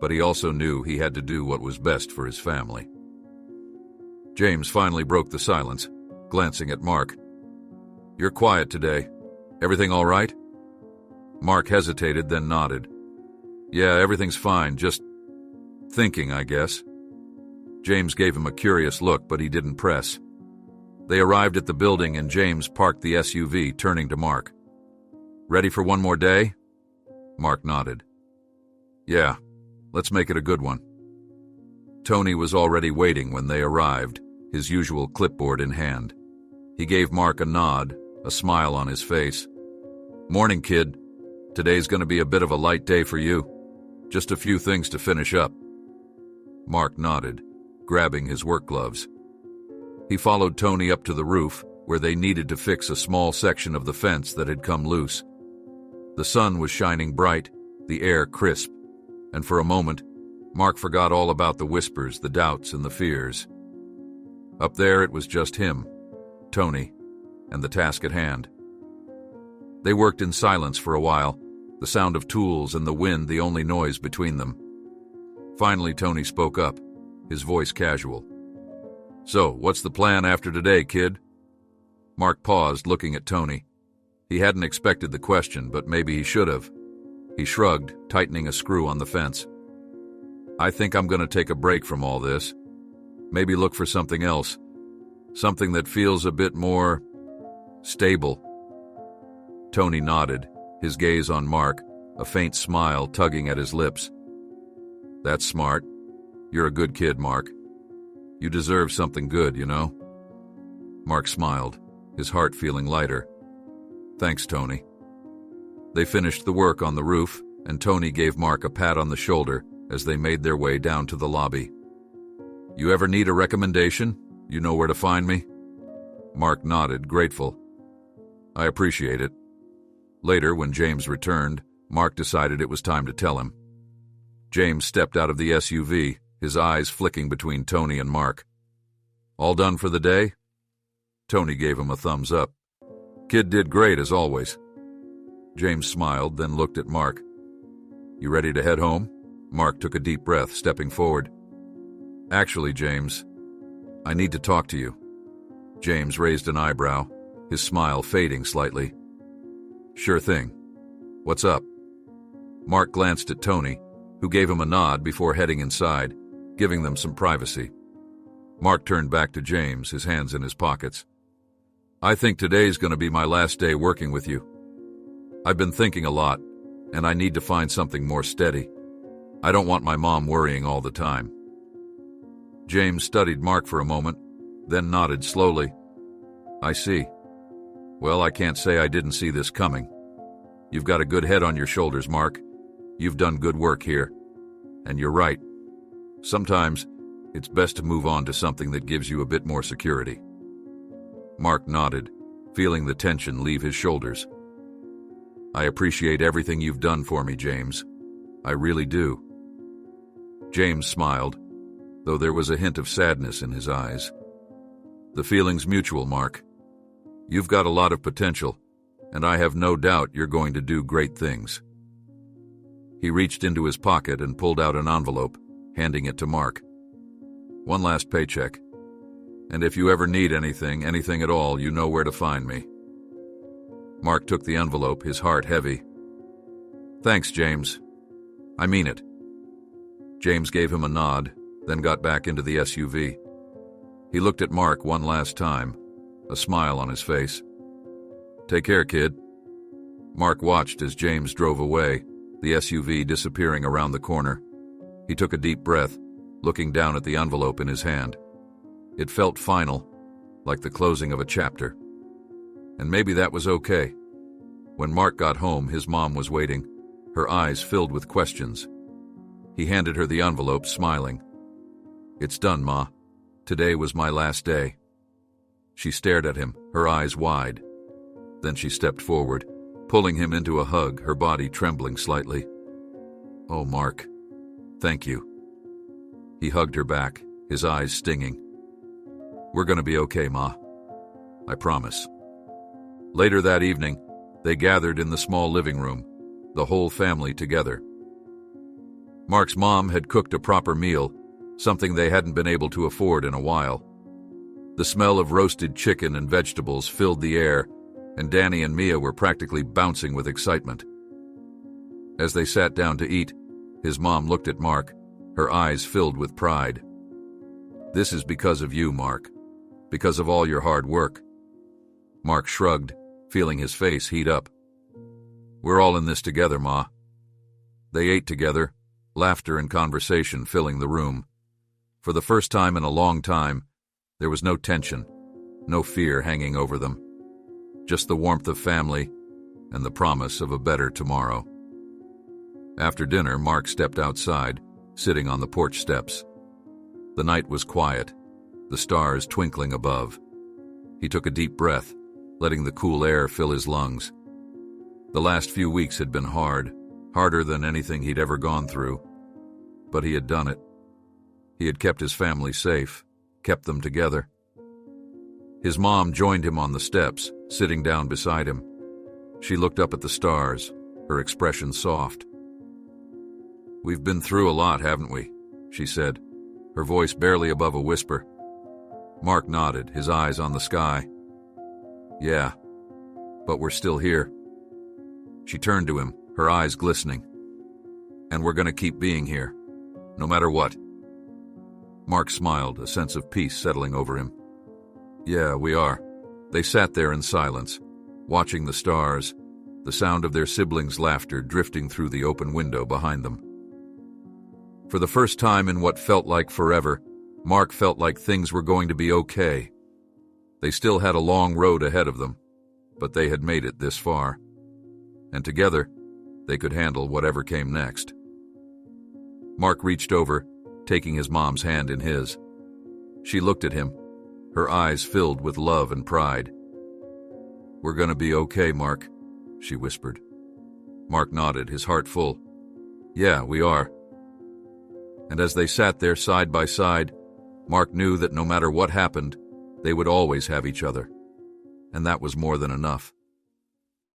but he also knew he had to do what was best for his family. James finally broke the silence, glancing at Mark. "You're quiet today. Everything all right?" Mark hesitated, then nodded. "Yeah, everything's fine, just thinking, I guess." James gave him a curious look, but he didn't press. They arrived at the building and James parked the SUV, turning to Mark. "Ready for one more day?" Mark nodded. "Yeah, let's make it a good one." Tony was already waiting when they arrived, his usual clipboard in hand. He gave Mark a nod, a smile on his face. "Morning, kid. Today's going to be a bit of a light day for you. Just a few things to finish up." Mark nodded, grabbing his work gloves. He followed Tony up to the roof, where they needed to fix a small section of the fence that had come loose. The sun was shining bright, the air crisp, and for a moment, Mark forgot all about the whispers, the doubts, and the fears. Up there it was just him, Tony, and the task at hand. They worked in silence for a while, the sound of tools and the wind the only noise between them. Finally, Tony spoke up, his voice casual. "So, what's the plan after today, kid?" Mark paused, looking at Tony. He hadn't expected the question, but maybe he should have. He shrugged, tightening a screw on the fence. "I think I'm going to take a break from all this. Maybe look for something else. Something that feels a bit more stable." Tony nodded, his gaze on Mark, a faint smile tugging at his lips. "That's smart. You're a good kid, Mark. You deserve something good, you know." Mark smiled, his heart feeling lighter. "Thanks, Tony." They finished the work on the roof, and Tony gave Mark a pat on the shoulder as they made their way down to the lobby. "You ever need a recommendation? You know where to find me?" Mark nodded, grateful. "I appreciate it." Later, when James returned, Mark decided it was time to tell him. James stepped out of the SUV, his eyes flicking between Tony and Mark. "All done for the day?" Tony gave him a thumbs up. "Kid did great, as always." James smiled, then looked at Mark. "You ready to head home?" Mark took a deep breath, stepping forward. "Actually, James, I need to talk to you." James raised an eyebrow, his smile fading slightly. "Sure thing. What's up?" Mark glanced at Tony, who gave him a nod before heading inside, giving them some privacy. Mark turned back to James, his hands in his pockets. "I think today's going to be my last day working with you. I've been thinking a lot, and I need to find something more steady. I don't want my mom worrying all the time." James studied Mark for a moment, then nodded slowly. "I see. Well, I can't say I didn't see this coming. You've got a good head on your shoulders, Mark. You've done good work here. And you're right. Sometimes it's best to move on to something that gives you a bit more security." Mark nodded, feeling the tension leave his shoulders. "I appreciate everything you've done for me, James. I really do." James smiled, though there was a hint of sadness in his eyes. "The feeling's mutual, Mark. You've got a lot of potential, and I have no doubt you're going to do great things." He reached into his pocket and pulled out an envelope, handing it to Mark. "One last paycheck. And if you ever need anything at all, you know where to find me." Mark took the envelope, his heart heavy. "Thanks, James. I mean it." James gave him a nod, then got back into the SUV. He looked at Mark one last time, a smile on his face. "Take care, kid." Mark watched as James drove away, the SUV disappearing around the corner. He took a deep breath, looking down at the envelope in his hand. It felt final, like the closing of a chapter. And maybe that was okay. When Mark got home, his mom was waiting, her eyes filled with questions. He handed her the envelope, smiling. "It's done, Ma. Today was my last day." She stared at him, her eyes wide. Then she stepped forward, pulling him into a hug, her body trembling slightly. "Oh, Mark, thank you." He hugged her back, his eyes stinging. "We're gonna be okay, Ma. I promise." Later that evening, they gathered in the small living room, the whole family together. Mark's mom had cooked a proper meal, something they hadn't been able to afford in a while. The smell of roasted chicken and vegetables filled the air, and Danny and Mia were practically bouncing with excitement. As they sat down to eat, his mom looked at Mark, her eyes filled with pride. "This is because of you, Mark. Because of all your hard work." Mark shrugged, feeling his face heat up. "We're all in this together, Ma." They ate together, laughter and conversation filling the room. For the first time in a long time, there was no tension, no fear hanging over them. Just the warmth of family and the promise of a better tomorrow. After dinner, Mark stepped outside, sitting on the porch steps. The night was quiet, the stars twinkling above. He took a deep breath, letting the cool air fill his lungs. The last few weeks had been hard, harder than anything he'd ever gone through. But he had done it. He had kept his family safe, kept them together. His mom joined him on the steps, sitting down beside him. She looked up at the stars, her expression soft. "We've been through a lot, haven't we?" she said, her voice barely above a whisper. Mark nodded, his eyes on the sky. "Yeah, but we're still here." She turned to him, her eyes glistening. "And we're going to keep being here, no matter what." Mark smiled, a sense of peace settling over him. "Yeah, we are." They sat there in silence, watching the stars, the sound of their siblings' laughter drifting through the open window behind them. For the first time in what felt like forever, Mark felt like things were going to be okay. They still had a long road ahead of them, but they had made it this far. And together, they could handle whatever came next. Mark reached over, taking his mom's hand in his. She looked at him, her eyes filled with love and pride. "We're gonna be okay, Mark," she whispered. Mark nodded, his heart full. "Yeah, we are." And as they sat there side by side, Mark knew that no matter what happened, they would always have each other. And that was more than enough.